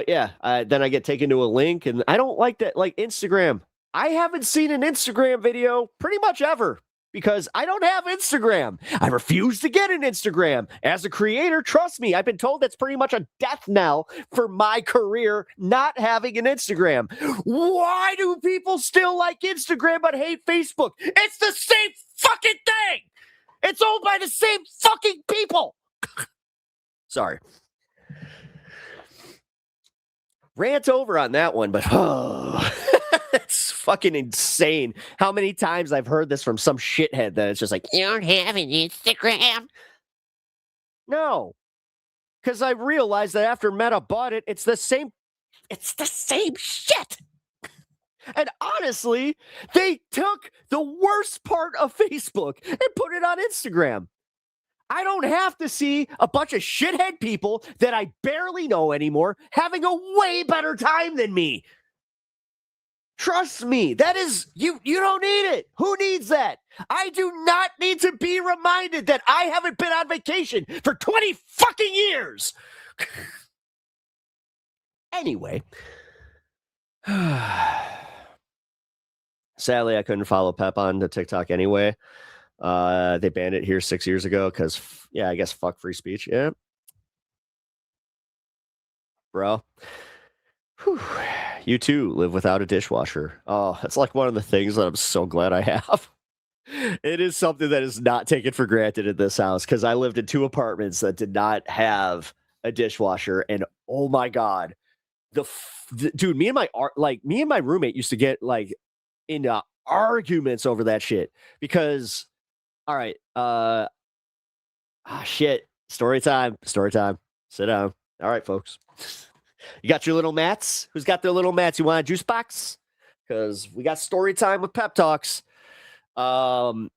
yeah, then I get taken to a link, and I don't like that. Like Instagram, I haven't seen an Instagram video pretty much ever. Because I don't have Instagram. I refuse to get an Instagram. As a creator, trust me, I've been told that's pretty much a death knell for my career not having an Instagram. Why do people still like Instagram but hate Facebook? It's the same fucking thing. It's owned by the same fucking people. Sorry. Rant over on that one, but it's fucking insane how many times I've heard this from some shithead that it's just like, you don't have an Instagram? No, because I realized that after Meta bought it, it's the same shit. And honestly, they took the worst part of Facebook and put it on Instagram. I don't have to see a bunch of shithead people that I barely know anymore having a way better time than me. Trust me, that is, you don't need it. Who needs that? I do not need to be reminded that I haven't been on vacation for 20 fucking years. Anyway. Sadly, I couldn't follow Pep on the TikTok anyway. They banned it here 6 years ago because, yeah, I guess fuck free speech. Yeah. Bro. Whew. You too live without a dishwasher. Oh, that's like one of the things that I'm so glad I have. It is something that is not taken for granted in this house because I lived in 2 apartments that did not have a dishwasher. And oh my God, dude, me and my roommate used to get like into arguments over that shit because, all right, shit, story time. Sit down. All right, folks. You got your little mats? Who's got their little mats? You want a juice box? Because we got story time with Pep Talks. I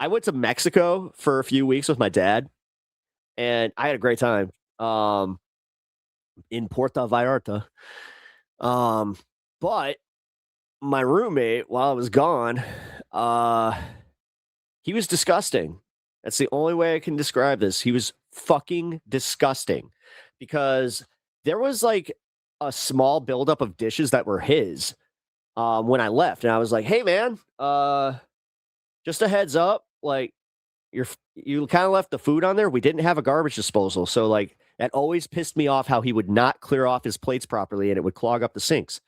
went to Mexico for a few weeks with my dad, and I had a great time in Puerto Vallarta. But my roommate, while I was gone, he was disgusting. That's the only way I can describe this. He was fucking disgusting because there was like a small buildup of dishes that were his when I left. And I was like, hey, man, just a heads up. Like, you kind of left the food on there. We didn't have a garbage disposal. So, like, that always pissed me off how he would not clear off his plates properly and it would clog up the sinks.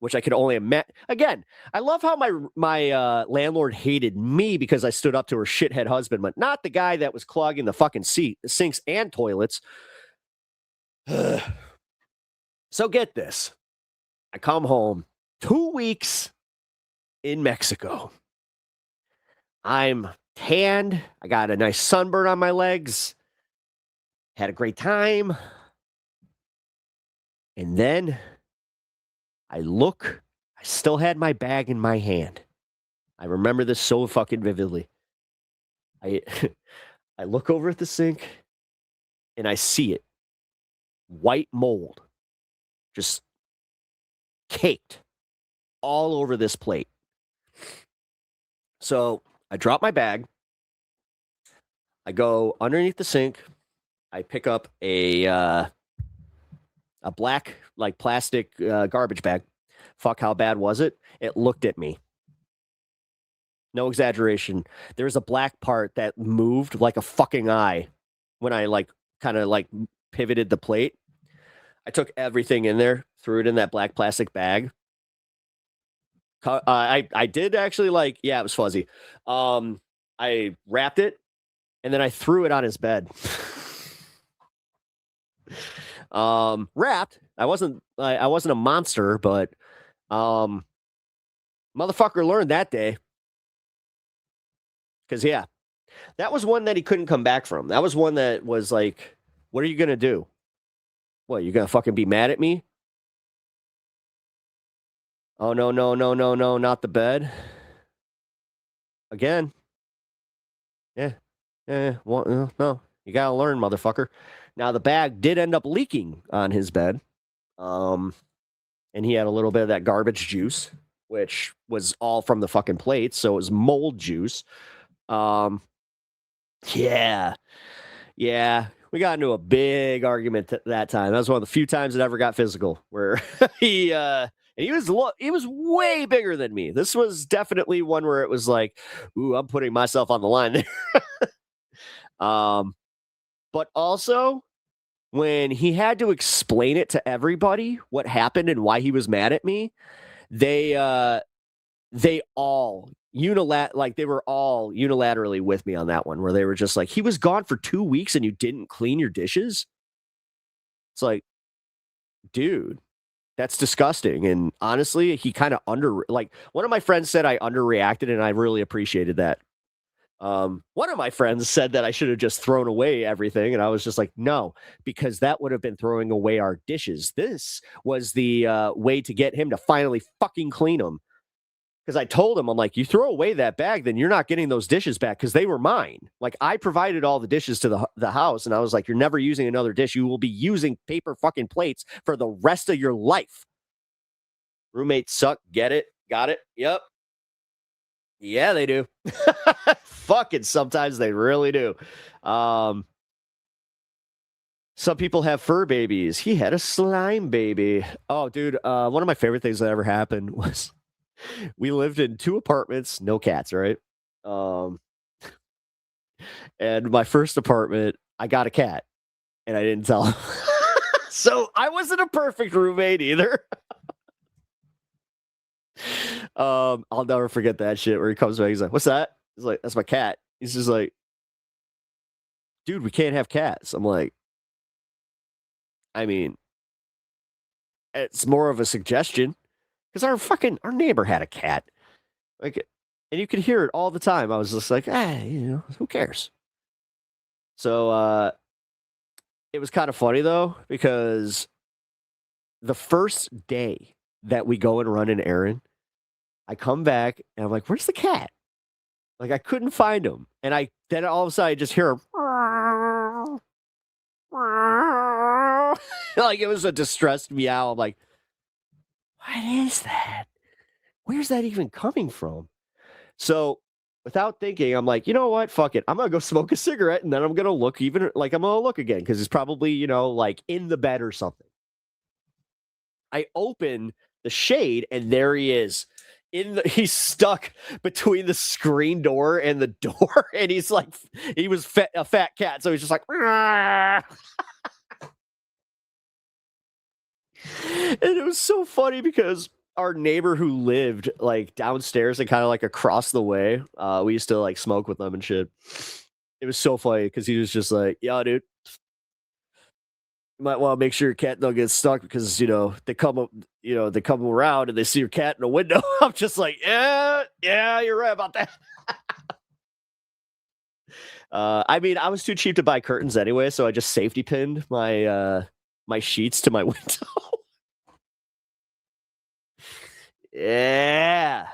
Which I could only imagine. Again, I love how my landlord hated me because I stood up to her shithead husband, but not the guy that was clogging the fucking sinks and toilets. So get this. I come home 2 weeks in Mexico. I'm tanned. I got a nice sunburn on my legs. Had a great time. And then I still had my bag in my hand. I remember this so fucking vividly. I look over at the sink and I see it. White mold. Just caked all over this plate. So I drop my bag. I go underneath the sink. I pick up a black, like, plastic garbage bag. Fuck, how bad was it? It looked at me. No exaggeration. There's a black part that moved like a fucking eye when I, like, kind of, like, pivoted the plate. I took everything in there, threw it in that black plastic bag. I did actually, like, yeah, it was fuzzy. I wrapped it, and then I threw it on his bed. Wrapped. I wasn't a monster, but motherfucker learned that day. Because, yeah, that was one that he couldn't come back from. That was one that was like, what are you going to do? What, you going to fucking be mad at me? Oh, no, not the bed. Again, Well, no, you gotta learn, motherfucker. Now the bag did end up leaking on his bed, and he had a little bit of that garbage juice, which was all from the fucking plates, so it was mold juice. Yeah, we got into a big argument that time. That was one of the few times it ever got physical, where he was way bigger than me. This was definitely one where it was like, ooh, I'm putting myself on the line there. But also when he had to explain it to everybody what happened and why he was mad at me, they all they were all unilaterally with me on that one, where they were just like, he was gone for 2 weeks and you didn't clean your dishes. It's like, dude, that's disgusting. And honestly, he kind of one of my friends said I underreacted, and I really appreciated that. One of my friends said that I should have just thrown away everything, and I was just like, no, because that would have been throwing away our dishes. This was the way to get him to finally fucking clean them. Because I told him, I'm like, you throw away that bag, then you're not getting those dishes back, because they were mine. Like, I provided all the dishes to the house, and I was like, you're never using another dish. You will be using paper fucking plates for the rest of your life. Roommates suck. Get it? Got it? Yep. Yeah, they do. Fucking sometimes they really do. Some people have fur babies. He had a slime baby. Oh, dude, one of my favorite things that ever happened was we lived in 2 apartments, no cats, right? And my first apartment, I got a cat, and I didn't tell him. So I wasn't a perfect roommate either. I'll never forget that shit where he comes back. He's like, what's that? He's like, that's my cat. He's just like, dude, we can't have cats. I'm like, I mean, it's more of a suggestion, because our neighbor had a cat. Like, and you could hear it all the time. I was just like, who cares? So it was kind of funny though, because the first day that we go and run an errand, I come back and I'm like, where's the cat? Like, I couldn't find him. And then all of a sudden I just hear him. Like, it was a distressed meow. I'm like, what is that? Where's that even coming from? So without thinking, I'm like, you know what? Fuck it. I'm going to go smoke a cigarette, and then I'm going to look I'm going to look again, because he's probably, like in the bed or something. I open the shade, and there he is. He's stuck between the screen door and the door, and he's like, he was a fat cat, so he's just like, and it was so funny because our neighbor who lived like downstairs and kind of like across the way, we used to like smoke with them and shit. It was so funny because he was just like, yeah, dude, you might want to make sure your cat don't get stuck, because they come around and they see your cat in a window. I'm just like, yeah, you're right about that. I mean, I was too cheap to buy curtains anyway, so I just safety pinned my sheets to my window. Yeah,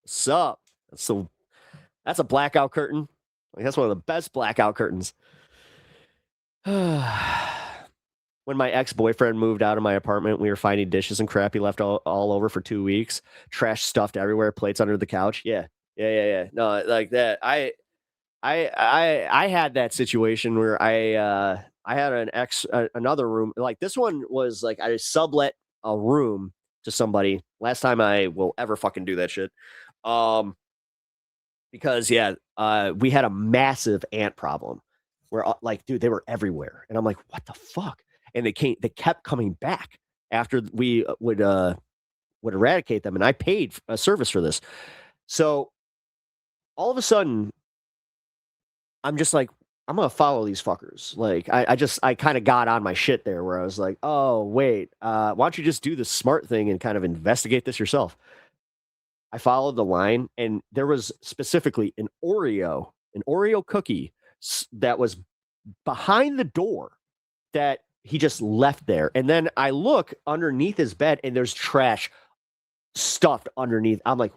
what's up? That's a blackout curtain. Like, that's one of the best blackout curtains. When my ex-boyfriend moved out of my apartment, we were finding dishes and crap he left all over for 2 weeks. Trash stuffed everywhere, plates under the couch. Yeah. No, like that. I had that situation where I had another room. Like, this one was like, I sublet a room to somebody. Last time I will ever fucking do that shit. Because we had a massive ant problem where, like, dude, they were everywhere. And I'm like, what the fuck? And they kept coming back after we would eradicate them. And I paid a service for this. So all of a sudden, I'm just like, I'm going to follow these fuckers. Like, I kind of got on my shit there, where I was like, oh, wait, why don't you just do the smart thing and kind of investigate this yourself? I followed the line, and there was specifically an Oreo cookie that was behind the door that he just left there. And then I look underneath his bed, and there's trash stuffed underneath. I'm like,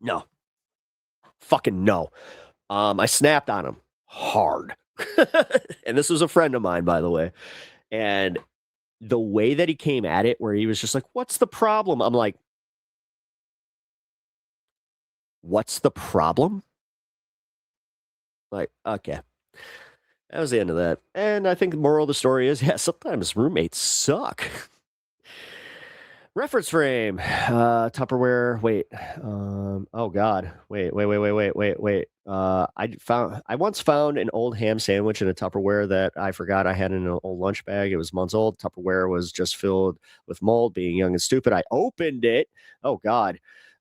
no, fucking no. I snapped on him hard. And this was a friend of mine, by the way. And the way that he came at it, where he was just like, what's the problem? I'm like, what's the problem? Like, okay. That was the end of that. And I think the moral of the story is, yeah, sometimes roommates suck. Reference frame, Tupperware. Wait, oh God, wait. I once found an old ham sandwich in a Tupperware that I forgot I had in an old lunch bag. It was months old. Tupperware was just filled with mold. Being young and stupid, I opened it. Oh God,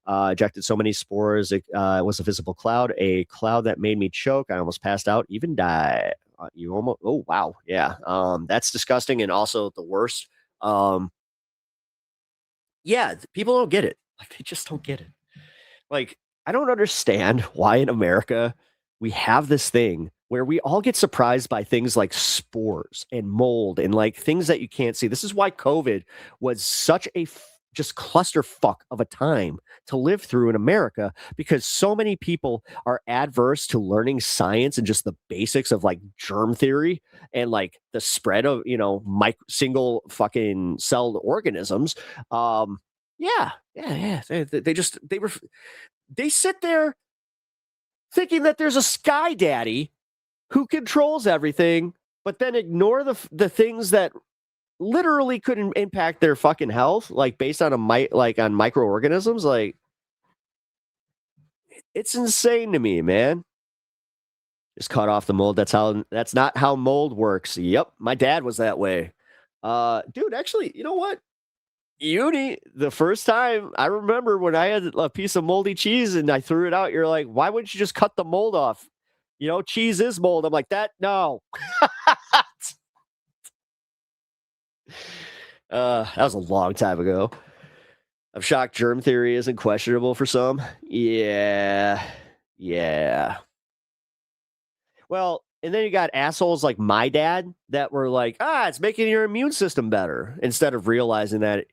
ejected so many spores. It was a visible cloud, a cloud that made me choke. I almost passed out, even died. You almost. Oh wow, yeah. That's disgusting, and also the worst. Yeah, people don't get it. Like, they just don't get it. Like, I don't understand why in America we have this thing where we all get surprised by things like spores and mold and like things that you can't see. This is why COVID was such a just clusterfuck of a time to live through in America, because so many people are adverse to learning science and just the basics of like germ theory and like the spread of, single fucking celled organisms. Yeah. They sit there thinking that there's a sky daddy who controls everything, but then ignore the things that literally couldn't impact their fucking health, like based on on microorganisms. Like, it's insane to me, man. Just cut off the mold. That's not how mold works. Yep, my dad was that way. Dude, actually, you know what? Uni, the first time I remember when I had a piece of moldy cheese and I threw it out, you're like, why wouldn't you just cut the mold off? Cheese is mold. I'm like, no. That was a long time ago. I'm shocked germ theory isn't questionable for some. Yeah. Well, and then you got assholes like my dad that were like, it's making your immune system better, instead of realizing that,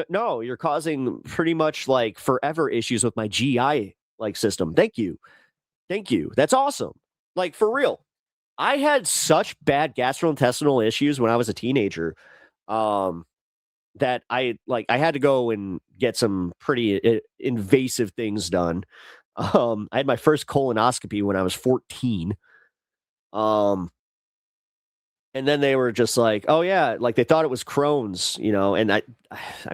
no, you're causing pretty much like forever issues with my GI like system. Thank you. That's awesome. Like, for real. I had such bad gastrointestinal issues when I was a teenager, that I had to go and get some pretty invasive things done. I had my first colonoscopy when I was 14. And then they were just like, oh yeah, like they thought it was Crohn's, and I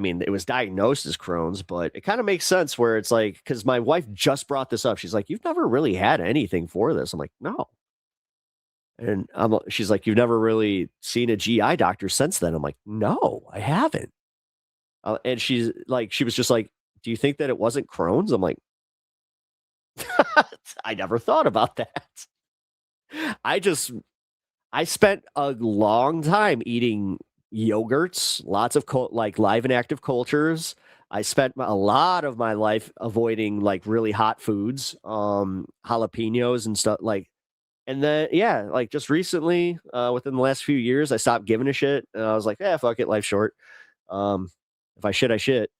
mean, it was diagnosed as Crohn's, but it kind of makes sense where it's like, because my wife just brought this up. She's like, you've never really had anything for this. I'm like, no. And she's like, you've never really seen a GI doctor since then. I'm like, no, I haven't. And she's like, she was just like, do you think that it wasn't Crohn's? I'm like, I never thought about that. I spent a long time eating yogurts, lots of live and active cultures. I spent a lot of my life avoiding like really hot foods, jalapenos and stuff like. And then, yeah, like just recently, within the last few years, I stopped giving a shit. And I was like, fuck it, life's short. If I shit, I shit.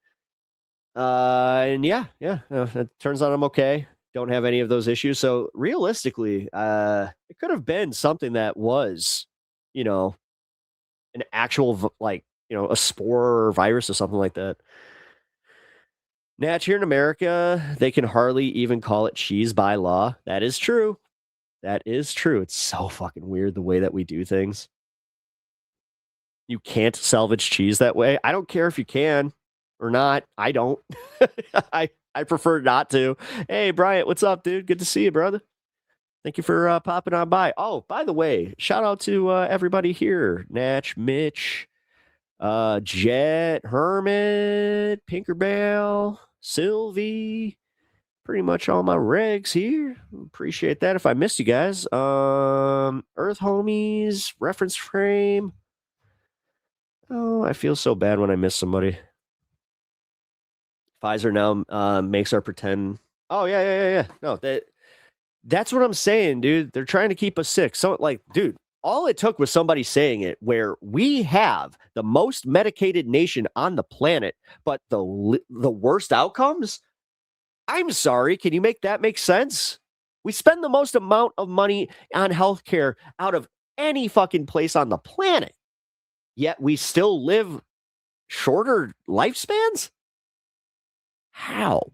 And yeah, it turns out I'm okay. Don't have any of those issues. So realistically, it could have been something that was, an actual, a spore or virus or something like that. Natch, here in America, they can hardly even call it cheese by law. That is true. It's so fucking weird the way that we do things. You can't salvage cheese that way. I don't care if you can or not. I don't. I prefer not to. Hey, Bryant, what's up, dude? Good to see you, brother. Thank you for popping on by. Oh, by the way, shout out to everybody here. Natch, Mitch, Jet, Hermit, Pinkerbell, Sylvie. Pretty much all my regs here. Appreciate that. If I missed you guys, Earth Homies, Reference Frame. Oh, I feel so bad when I miss somebody. Pfizer now makes our pretend. Oh yeah. No, that's what I'm saying, dude. They're trying to keep us sick. So, like, dude, all it took was somebody saying it. Where we have the most medicated nation on the planet, but the worst outcomes. I'm sorry. Can you make that make sense? We spend the most amount of money on healthcare out of any fucking place on the planet, yet we still live shorter lifespans? How?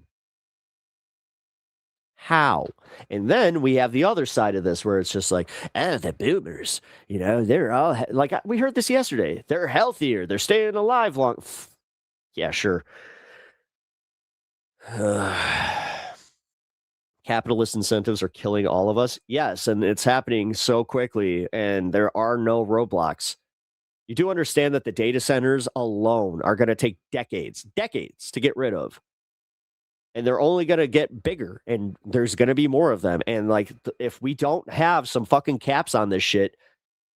How? And then we have the other side of this where it's just like, oh, the boomers, they're all like we heard this yesterday. They're healthier. They're staying alive long. Yeah, sure. Capitalist incentives are killing all of us. Yes, and it's happening so quickly, and there are no roadblocks. You do understand that the data centers alone are going to take decades to get rid of. And they're only going to get bigger, and there's going to be more of them. And like, if we don't have some fucking caps on this shit,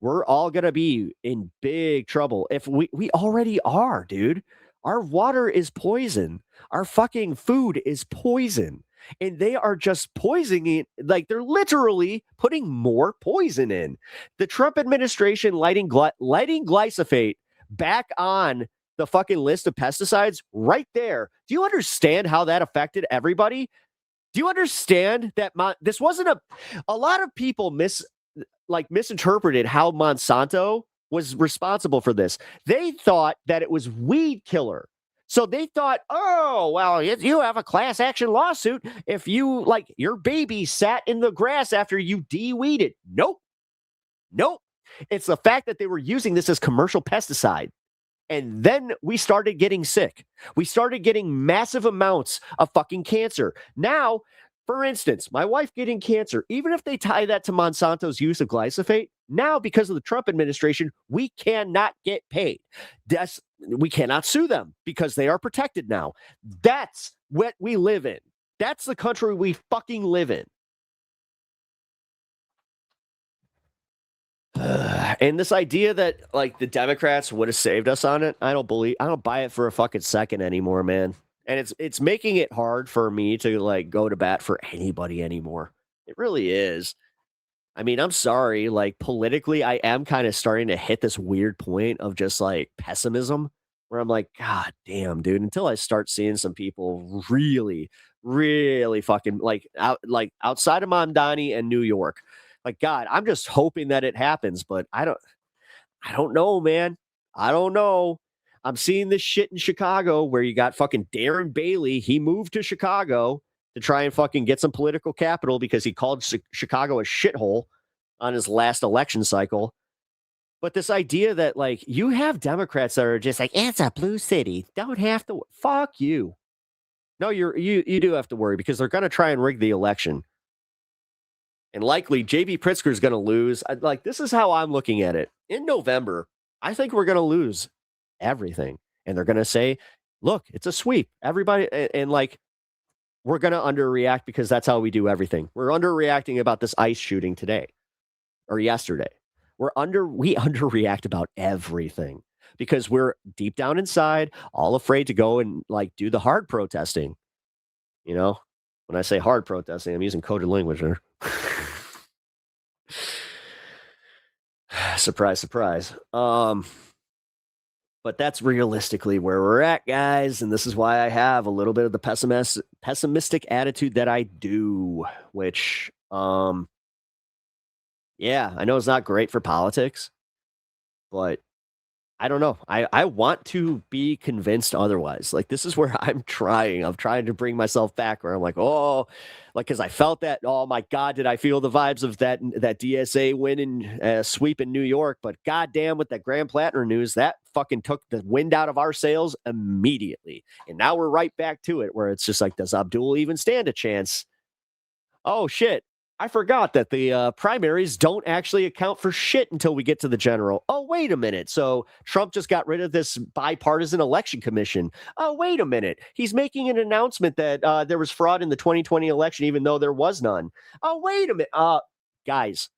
we're all going to be in big trouble. If we already are, dude. Our water is poison. Our fucking food is poison. And they are just poisoning it. Like, they're literally putting more poison in. The Trump administration lighting glyphosate back on the fucking list of pesticides right there. Do you understand how that affected everybody? Do you understand that this wasn't a lot of people misinterpreted how Monsanto was responsible for this. They thought that it was weed killer. So they thought, oh, well, you have a class action lawsuit if your baby sat in the grass after you de-weeded. Nope. It's the fact that they were using this as commercial pesticide. And then we started getting sick. We started getting massive amounts of fucking cancer. Now, for instance, my wife getting cancer, even if they tie that to Monsanto's use of glyphosate, now because of the Trump administration, we cannot get paid. We cannot sue them because they are protected now. That's what we live in. That's the country we fucking live in. And this idea that the Democrats would have saved us on it, I don't buy it for a fucking second anymore, man. And it's making it hard for me to go to bat for anybody anymore. It really is. I mean, I'm sorry, politically, I am kind of starting to hit this weird point of just pessimism where I'm like, God damn, dude, until I start seeing some people really, really fucking outside of Mondani and New York. God, I'm just hoping that it happens, but I don't know, man. I don't know. I'm seeing this shit in Chicago where you got fucking Darren Bailey. He moved to Chicago to try and fucking get some political capital because he called Chicago a shithole on his last election cycle. But this idea that you have Democrats that are just it's a blue city. Don't have to. Fuck you. No, you do have to worry because they're going to try and rig the election. And likely J.B. Pritzker is going to lose. This is how I'm looking at it. In November, I think we're going to lose everything. And they're going to say, look, it's a sweep. Everybody, and we're going to underreact because that's how we do everything. We're underreacting about this ICE shooting today or yesterday. We underreact about everything because we're deep down inside, all afraid to go and do the hard protesting. When I say hard protesting, I'm using coded language there. Surprise, surprise. But that's realistically where we're at, guys. And this is why I have a little bit of the pessimistic attitude that I do, which, yeah, I know it's not great for politics, but I don't know. I want to be convinced otherwise. This is where I'm trying. I'm trying to bring myself back where I'm because I felt that, oh my God, did I feel the vibes of that DSA win and sweep in New York? But goddamn, with that Grand Platinum news, that fucking took the wind out of our sails immediately. And now we're right back to it where it's just does Abdul even stand a chance? Oh shit. I forgot that the primaries don't actually account for shit until we get to the general. Oh, wait a minute. So Trump just got rid of this bipartisan election commission. Oh, wait a minute. He's making an announcement that there was fraud in the 2020 election, even though there was none. Oh, wait a minute. Guys,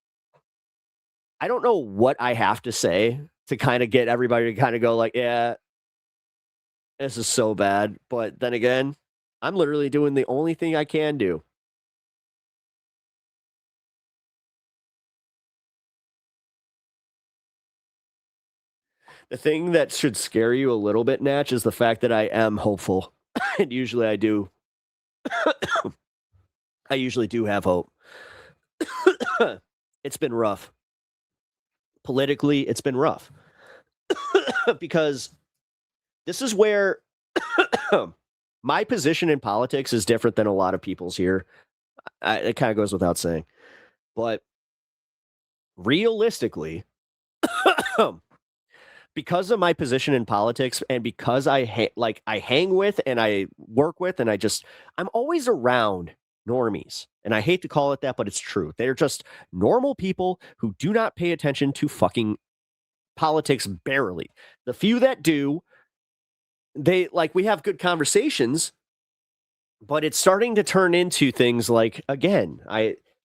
I don't know what I have to say to kind of get everybody to kind of go yeah, this is so bad. But then again, I'm literally doing the only thing I can do. The thing that should scare you a little bit, Natch, is the fact that I am hopeful. And usually I do I usually do have hope. It's been rough. Politically, it's been rough. Because this is where my position in politics is different than a lot of people's here. It kind of goes without saying. But realistically, because of my position in politics and because I hang with and I work with and I'm always around normies. And I hate to call it that, but it's true. They're just normal people who do not pay attention to fucking politics barely. The few that do, we have good conversations, but it's starting to turn into things like, again,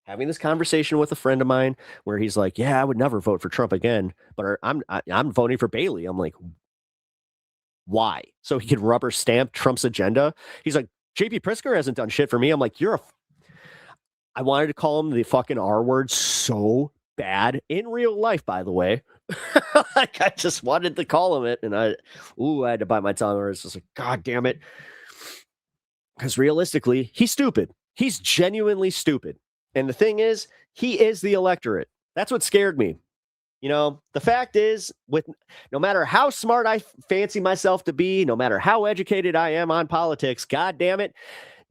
having this conversation with a friend of mine where he's like, yeah, I would never vote for Trump again, but I'm voting for Bailey. I'm like, why? So he could rubber stamp Trump's agenda. He's like, JP Pritzker hasn't done shit for me. I'm like, I wanted to call him the fucking R word so bad in real life, by the way. Like, I just wanted to call him it. And I had to bite my tongue, or it's just like, God damn it. Because realistically, he's stupid. He's genuinely stupid. And the thing is, he is the electorate. That's what scared me. You know, the fact is, no matter how smart I fancy myself to be, no matter how educated I am on politics, God damn it,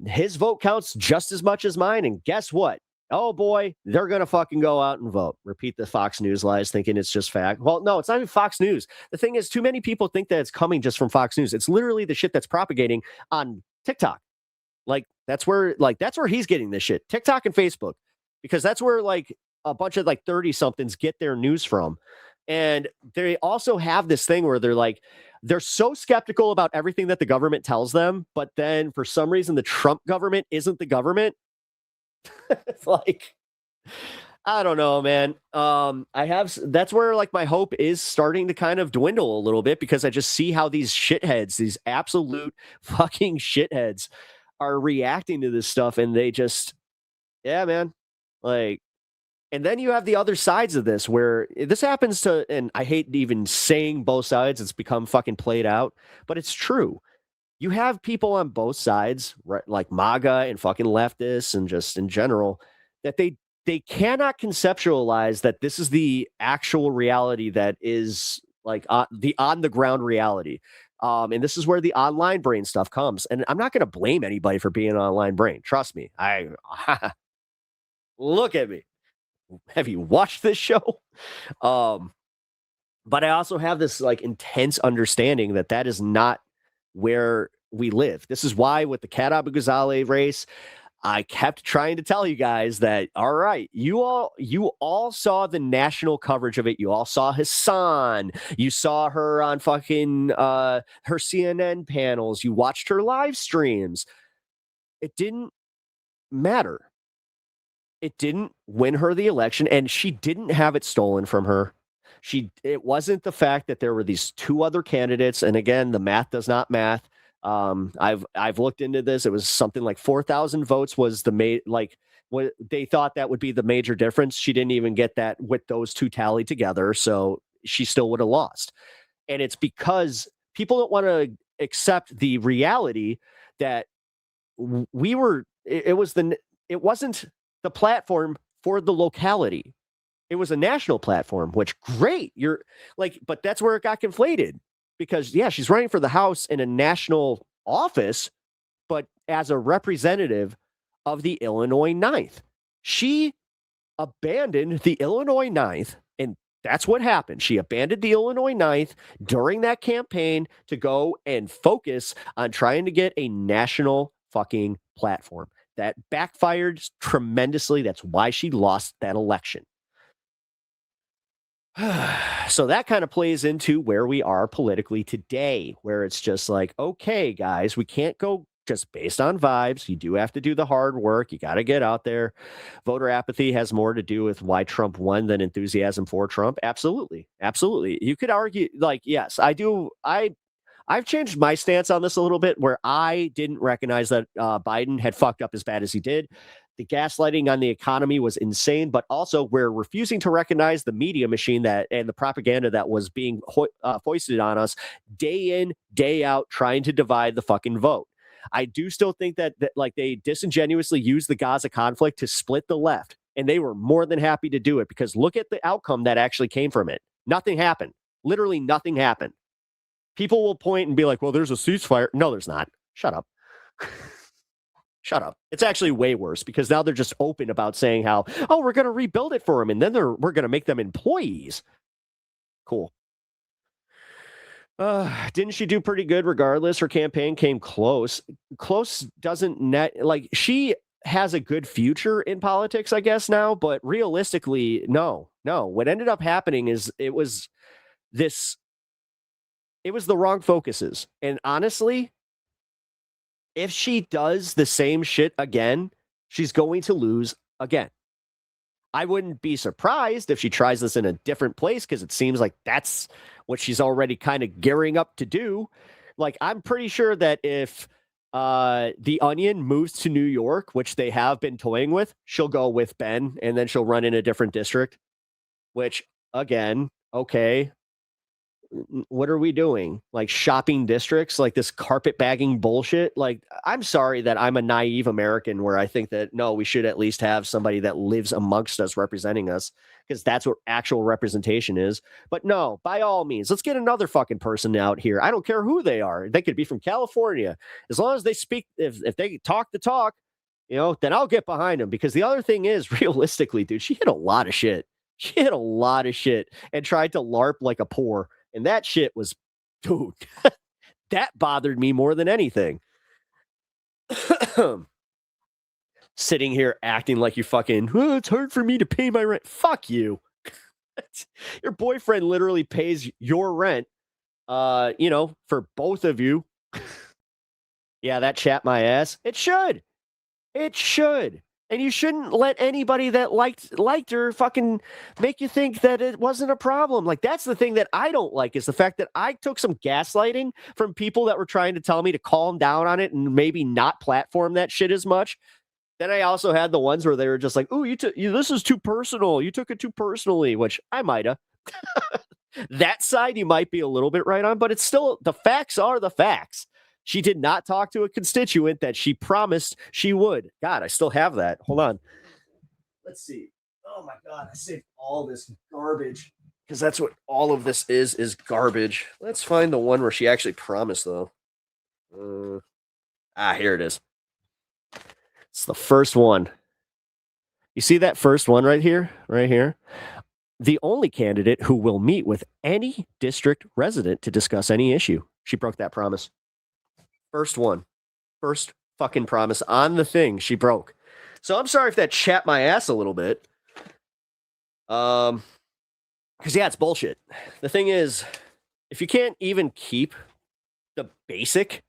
his vote counts just as much as mine. And guess what? Oh boy, they're going to fucking go out and vote. Repeat the Fox News lies, thinking it's just fact. Well, no, it's not even Fox News. The thing is, too many people think that it's coming just from Fox News. It's literally the shit that's propagating on TikTok. That's where he's getting this shit. TikTok and Facebook. Because that's where a bunch of 30 somethings get their news from. And they also have this thing where they're so skeptical about everything that the government tells them, but then for some reason the Trump government isn't the government. It's I don't know, man. That's where my hope is starting to kind of dwindle a little bit, because I just see how these shitheads, these absolute fucking shitheads, are reacting to this stuff, and they just, yeah, man. And then you have the other sides of this where this happens to, and I hate even saying both sides, it's become fucking played out, but it's true. You have people on both sides, right, like MAGA and fucking leftists and just in general, that they cannot conceptualize that this is the actual reality that is the on the ground reality. And this is where the online brain stuff comes. And I'm not going to blame anybody for being an online brain. Trust me. Look at me. Have you watched this show? But I also have this intense understanding that is not where we live. This is why with the Kat Abu Ghazaleh race, I kept trying to tell you guys that, all right, you all saw the national coverage of it. You all saw Hassan. You saw her on fucking her CNN panels. You watched her live streams. It didn't matter. It didn't win her the election, and she didn't have it stolen from her. It wasn't the fact that there were these two other candidates, and again, the math does not math. I've looked into this. It was something like 4,000 votes was what they thought that would be the major difference. She didn't even get that with those two tallied together, so she still would have lost. And it's because people don't want to accept the reality that it wasn't the platform for the locality. It was a national platform, which great. But that's where it got conflated, because yeah, she's running for the House in a national office, but as a representative of the Illinois 9th. She abandoned the Illinois 9th, and that's what happened. She abandoned the Illinois 9th during that campaign to go and focus on trying to get a national fucking platform. That backfired tremendously. That's why she lost that election. So that kind of plays into where we are politically today, where it's just okay, guys, we can't go just based on vibes. You do have to do the hard work. You got to get out there. Voter apathy has more to do with why Trump won than enthusiasm for Trump. Absolutely. Absolutely. You could argue, yes, I do. I've changed my stance on this a little bit, where I didn't recognize that Biden had fucked up as bad as he did. The gaslighting on the economy was insane, but also we're refusing to recognize the media machine and the propaganda that was being foisted on us day in, day out, trying to divide the fucking vote. I do still think that like they disingenuously used the Gaza conflict to split the left, and they were more than happy to do it because look at the outcome that actually came from it. Nothing happened. Literally nothing happened. People will point and be like, well, there's a ceasefire. No, there's not. Shut up. Shut up. It's actually way worse because now they're just open about saying how, oh, we're going to rebuild it for them, and then we're going to make them employees. Cool. Didn't she do pretty good regardless? Her campaign came close. Close doesn't like she has a good future in politics, I guess now, but realistically, no. What ended up happening is it was the wrong focuses. And honestly, if she does the same shit again, she's going to lose again. I wouldn't be surprised if she tries this in a different place because it seems like that's what she's already kind of gearing up to do. Like, I'm pretty sure that if The Onion moves to New York, which they have been toying with, she'll go with Ben and then she'll run in a different district, which, again, okay. What are we doing? Like shopping districts, like this carpet bagging bullshit. Like, I'm sorry that I'm a naive American where I think that, no, we should at least have somebody that lives amongst us representing us because that's what actual representation is. But no, by all means, let's get another fucking person out here. I don't care who they are. They could be from California. As long as they speak, if they talk the talk, then I'll get behind them. Because the other thing is, realistically, dude, she hit a lot of shit. She hit a lot of shit and tried to LARP like a poor. And that shit was, dude, that bothered me more than anything. Sitting here acting like you fucking, it's hard for me to pay my rent. Fuck you. Your boyfriend literally pays your rent, for both of you. Yeah, that chat my ass. It should. It should. And you shouldn't let anybody that liked her fucking make you think that it wasn't a problem. Like, that's the thing that I don't like is the fact that I took some gaslighting from people that were trying to tell me to calm down on it and maybe not platform that shit as much. Then I also had the ones where they were just like, "Ooh, this is too personal. You took it too personally," which I might have. That side you might be a little bit right on, but it's still, the facts are the facts. She did not talk to a constituent that she promised she would. God, I still have that. Hold on. Let's see. Oh my God, I saved all this garbage because that's what all of this is garbage. Let's find the one where she actually promised, though. Here it is. It's the first one. You see that first one right here? Right here. The only candidate who will meet with any district resident to discuss any issue. She broke that promise. First one. First fucking promise on the thing she broke. So I'm sorry if that chapped my ass a little bit. Because, yeah, it's bullshit. The thing is, if you can't even keep the basic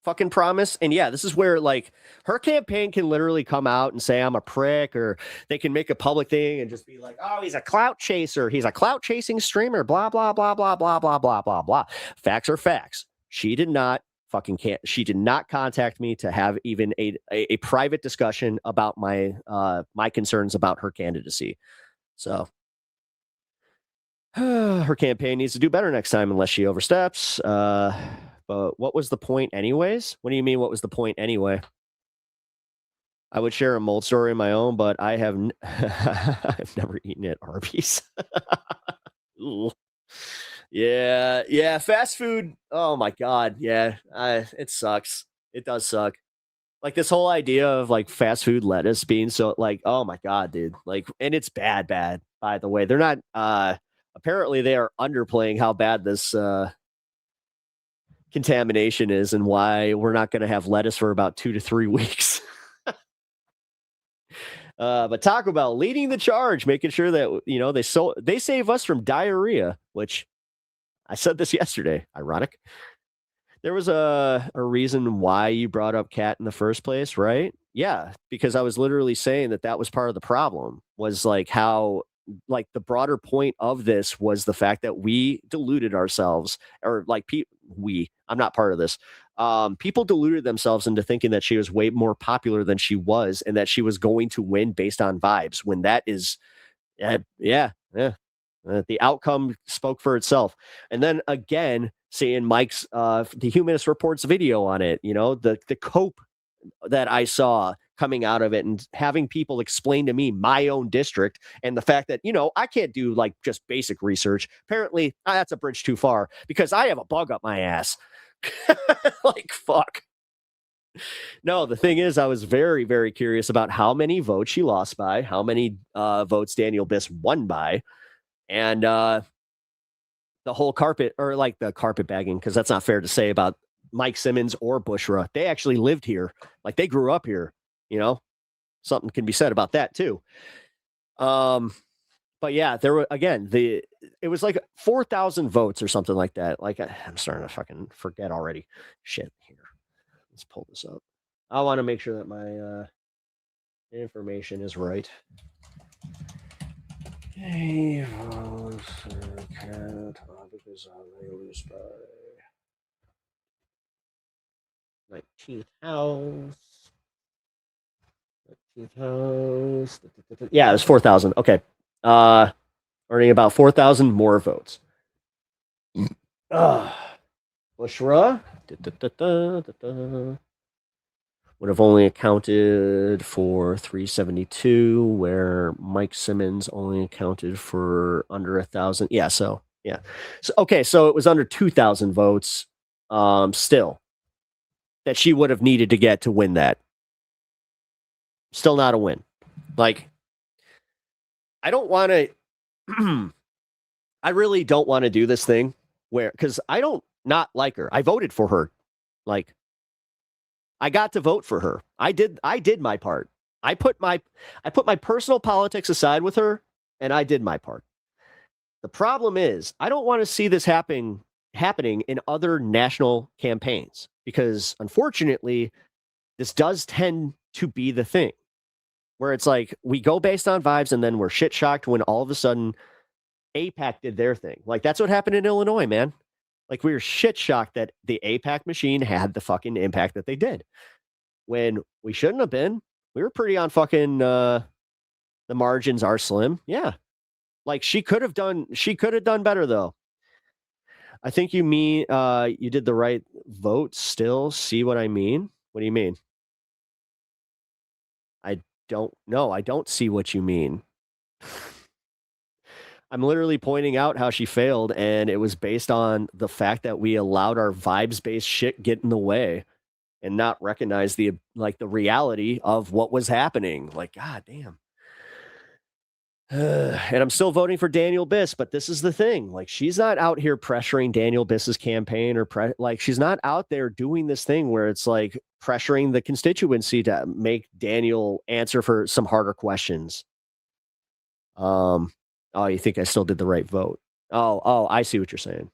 fucking promise, and yeah, this is where, like, her campaign can literally come out and say I'm a prick, or they can make a public thing and just be like, oh, he's a clout chaser. He's a clout chasing streamer, blah, blah, blah, blah, blah, blah, blah, blah, blah. Facts are facts. She did not contact me to have even a private discussion about my concerns about her candidacy. So her campaign needs to do better next time unless she oversteps. But what was the point anyways? What do you mean what was the point anyway? I would share a mold story of my own, but I have I've never eaten at Arby's. Yeah, fast food. Oh my God, yeah, it sucks. It does suck. Like this whole idea of like fast food lettuce being so like, oh my God, dude. Like, and it's bad. By the way, they're not. Apparently, they are underplaying how bad this contamination is and why we're not going to have lettuce for about 2 to 3 weeks. But Taco Bell leading the charge, making sure that they save us from diarrhea, which. I said this yesterday. Ironic. There was a reason why you brought up Cat in the first place, right? Yeah, because I was literally saying that was part of the problem, was like how, like, the broader point of this was the fact that we deluded ourselves, or like I'm not part of this. People deluded themselves into thinking that she was way more popular than she was and that she was going to win based on vibes, when that is, yeah. The outcome spoke for itself. And then again, seeing Mike's the Humanist Reports video on it, you know, the cope that I saw coming out of it, and having people explain to me my own district, and the fact that, you know, I can't do like just basic research. Apparently that's a bridge too far because I have a bug up my ass. Like, fuck. No, the thing is, I was very, very curious about how many votes she lost by, how many votes Daniel Biss won by, and the whole carpet, or like the carpet bagging, because that's not fair to say about Mike Simmons or Bushra. They actually lived here. Like, they grew up here, you know? Something can be said about that too. But yeah, there were, again, it was like 4,000 votes or something like that. Like, I'm starting to fucking forget already. Shit, here. Let's pull this up. I want to make sure that my information is right. Hey, because I lose by 19th house. 19th house. Yeah, it was 4,000. Okay. Earning about 4,000 more votes. Bushra would have only accounted for 372, where Mike Simmons only accounted for under 1,000. Yeah, so yeah. So okay, so it was under 2,000 votes still that she would have needed to get to win that. Still not a win. Like, I don't want to I really don't want to do this thing where, because I don't not like her. I voted for her. Like, I got to vote for her. I did my part. I put my personal politics aside with her, and I did my part. The problem is, I don't want to see this happening in other national campaigns, because unfortunately, this does tend to be the thing where it's like we go based on vibes, and then we're shit shocked when all of a sudden AIPAC did their thing. Like, that's what happened in Illinois, man. Like, we were shit shocked that the AIPAC machine had the fucking impact that they did, when we shouldn't have been. We were pretty on fucking the margins are slim. Yeah. Like, she could have done better though. I think you mean you did the right vote still. See what I mean? What do you mean? I don't know. I don't see what you mean. I'm literally pointing out how she failed, and it was based on the fact that we allowed our vibes-based shit get in the way and not recognize the reality of what was happening. Like, god damn. And I'm still voting for Daniel Biss, but this is the thing. Like, she's not out here pressuring Daniel Biss's campaign, or she's not out there doing this thing where it's like pressuring the constituency to make Daniel answer for some harder questions. Oh, you think I still did the right vote? Oh, I see what you're saying.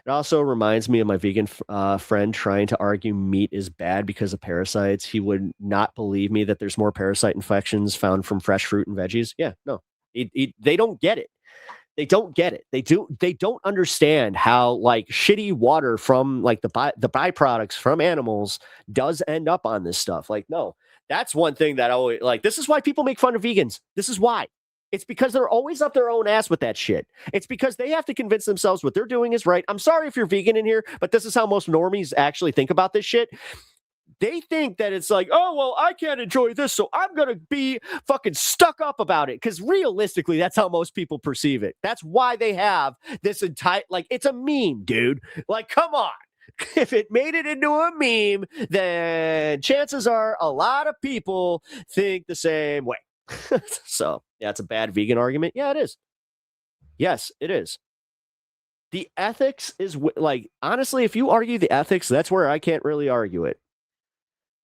It also reminds me of my vegan friend trying to argue meat is bad because of parasites. He would not believe me that there's more parasite infections found from fresh fruit and veggies. Yeah, no, they don't get it. They don't get it. They don't understand how, like, shitty water from like the byproducts from animals does end up on this stuff. Like, no, that's one thing that I always like. This is why people make fun of vegans. This is why. It's because they're always up their own ass with that shit. It's because they have to convince themselves what they're doing is right. I'm sorry if you're vegan in here, but this is how most normies actually think about this shit. They think that it's like, oh, well, I can't enjoy this, so I'm going to be fucking stuck up about it. Because realistically, that's how most people perceive it. That's why they have this entire, like, it's a meme, dude. Like, come on. If it made it into a meme, then chances are a lot of people think the same way. So, yeah, it's a bad vegan argument. Yeah, it is. Yes, it is. The ethics is like, honestly, if you argue the ethics, that's where I can't really argue it.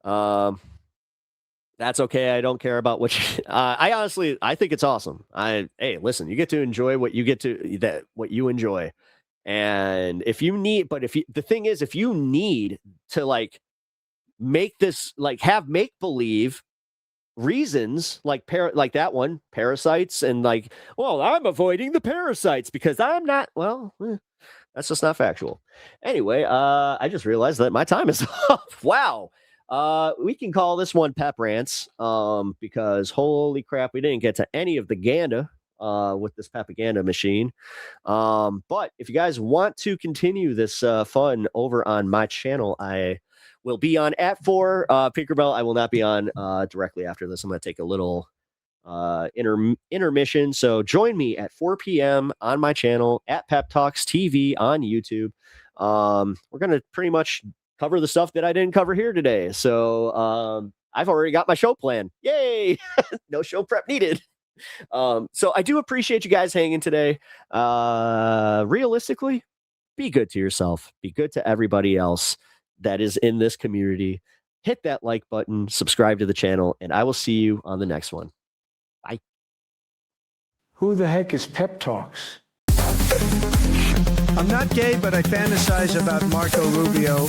That's okay. I don't care about what I think it's awesome. Hey, listen, you get to enjoy what you enjoy. And if you need, the thing is, if you need to like make this, like have make believe reasons like that one, parasites, and like, well, I'm avoiding the parasites because I'm not, that's just not factual. Anyway, I just realized that my time is up. Wow. We can call this one Pep Rants, because holy crap, we didn't get to any of the Ganda. with this propaganda machine. But if you guys want to continue this fun over on my channel, I will be on at 4 Tinkerbell. I will not be on directly after this. I'm going to take a little intermission. So join me at 4 p.m. on my channel at Pep Talks TV on YouTube. We're going to pretty much cover the stuff that I didn't cover here today. So I've already got my show plan. Yay! No show prep needed. So I do appreciate you guys hanging today. Realistically, be good to yourself. Be good to everybody else that is in this community. Hit that like button, subscribe to the channel, and I will see you on the next one. Bye. Who the heck is Pep Talks? I'm not gay, but I fantasize about Marco Rubio.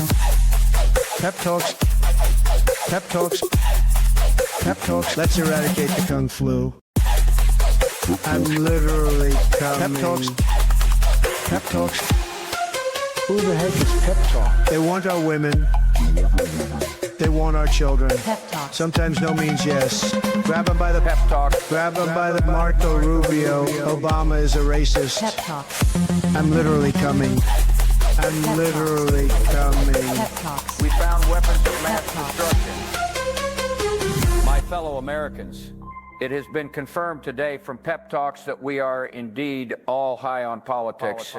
Pep talks. Pep talks. Pep talks. Let's eradicate the Kung Flu. I'm literally coming. Pep talks. Pep talks. Who the heck is Pep Talk? They want our women. They want our children. Pep talks. Sometimes no means yes. Grab them by the Pep talk. Grab them by the Marco Rubio. Obama is a racist. Pep talks. I'm literally coming. I'm literally coming. Pep talks. We found weapons of mass destruction. My fellow Americans, it has been confirmed today from Pep Talks that we are indeed all high on politics.